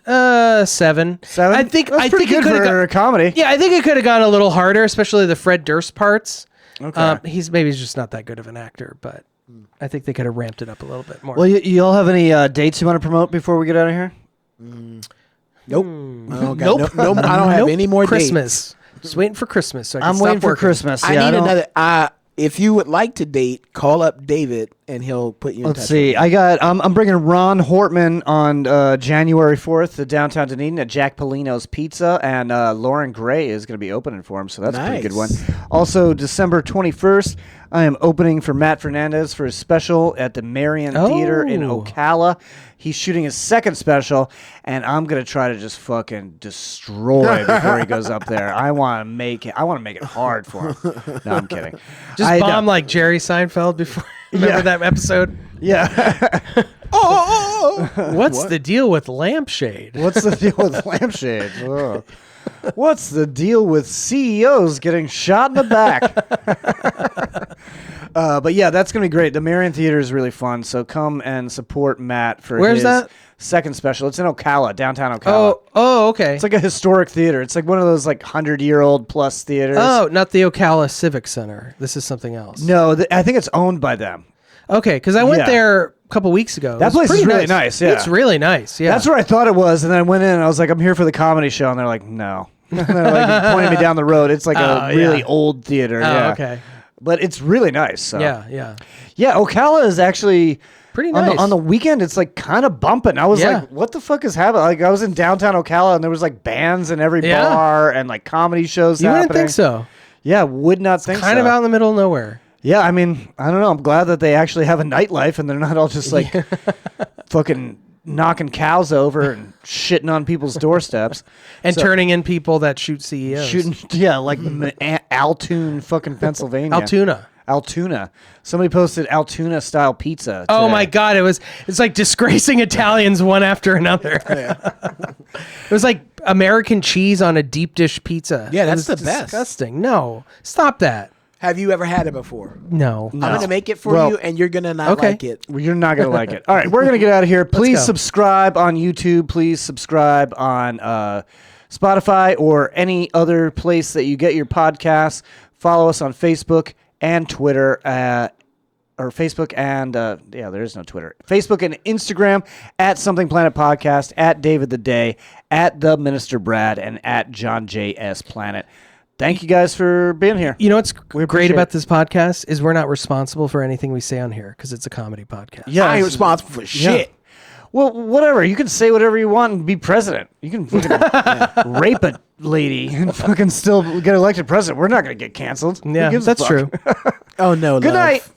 [SPEAKER 2] a 7.
[SPEAKER 1] 7?
[SPEAKER 2] I think
[SPEAKER 1] pretty good for a comedy.
[SPEAKER 2] Yeah, I think it could have gone a little harder, especially the Fred Durst parts.
[SPEAKER 1] Okay.
[SPEAKER 2] He's just not that good of an actor, but I think they could have ramped it up a little bit more.
[SPEAKER 1] Well, you all have any dates you want to promote before we get out of here?
[SPEAKER 6] Nope. I don't have any more
[SPEAKER 2] Christmas. Just waiting for Christmas. So I can
[SPEAKER 1] I'm
[SPEAKER 2] stop
[SPEAKER 1] waiting for
[SPEAKER 2] working.
[SPEAKER 1] Christmas.
[SPEAKER 6] I need another. If you would like to date, call up David and he'll put you in touch.
[SPEAKER 1] Let's see. I'm bringing Ron Hortman on January 4th to downtown Dunedin at Jack Polino's Pizza, and Lauren Gray is going to be opening for him, so that's a pretty good one. Also, December 21st, I am opening for Matt Fernandez for his special at the Marion Theater in Ocala. He's shooting his second special, and I'm gonna try to just fucking destroy before he goes up there. I want to make it hard for him. No, I'm kidding.
[SPEAKER 2] Just bomb like Jerry Seinfeld before. Remember that episode?
[SPEAKER 1] Yeah.
[SPEAKER 2] What's the deal with lampshade?
[SPEAKER 1] What's the deal with lampshades? Oh. What's the deal with CEOs getting shot in the back? But yeah, that's going to be great. The Marion Theater is really fun, so come and support Matt for his second special. It's in Ocala, downtown Ocala.
[SPEAKER 2] Oh, okay.
[SPEAKER 1] It's like a historic theater. It's like one of those like 100-year-old plus theaters.
[SPEAKER 2] Oh, not the Ocala Civic Center. This is something else.
[SPEAKER 1] No, I think it's owned by them.
[SPEAKER 2] Okay, because I went there a couple weeks ago.
[SPEAKER 1] That place is really nice. Yeah,
[SPEAKER 2] it's really nice. Yeah,
[SPEAKER 1] that's where I thought it was, and then I went in and I was like, I'm here for the comedy show, and they're like, no. And they're like pointing me down the road. It's like a really old theater.
[SPEAKER 2] Oh, okay.
[SPEAKER 1] But it's really nice. So.
[SPEAKER 2] Yeah.
[SPEAKER 1] Ocala is actually
[SPEAKER 2] pretty nice.
[SPEAKER 1] On the weekend, it's like kind of bumping. I was like, what the fuck is happening? Like I was in downtown Ocala and there was like bands in every bar and like comedy shows happening.
[SPEAKER 2] You wouldn't think so.
[SPEAKER 1] Yeah, would not think so.
[SPEAKER 2] Kind of out in the middle of nowhere.
[SPEAKER 1] Yeah, I mean, I don't know. I'm glad that they actually have a nightlife and they're not all just like fucking knocking cows over and shitting on people's doorsteps.
[SPEAKER 2] And turning in people that shoot CEOs.
[SPEAKER 1] Like Altoona, fucking Pennsylvania. Altoona. Somebody posted Altoona style pizza today.
[SPEAKER 2] Oh my god, it's like disgracing Italians one after another. It was like American cheese on a deep dish pizza.
[SPEAKER 6] Yeah, that's the
[SPEAKER 2] disgusting.
[SPEAKER 6] best.
[SPEAKER 2] No, stop that.
[SPEAKER 6] Have you ever had it before?
[SPEAKER 2] No.
[SPEAKER 6] I'm going to make it for you, and you're going to not like it.
[SPEAKER 1] Well, you're not going to like it. All right, we're going to get out of here. Please subscribe on YouTube. Please subscribe on Spotify or any other place that you get your podcasts. Follow us on Facebook and Twitter. Or Facebook and, there is no Twitter. Facebook and Instagram at Something Planet Podcast, at David the Day, at The Minister Brad, and at John J.S. Planet. Thank you guys for being here.
[SPEAKER 2] You know what's great about this podcast is we're not responsible for anything we say on here because it's a comedy podcast.
[SPEAKER 1] Yeah,
[SPEAKER 6] I ain't responsible for shit.
[SPEAKER 1] Well, whatever. You can say whatever you want and be president. You can fucking rape a lady and fucking still get elected president. We're not going to get canceled.
[SPEAKER 2] Yeah, that's true.
[SPEAKER 6] Oh, no.
[SPEAKER 1] Good night.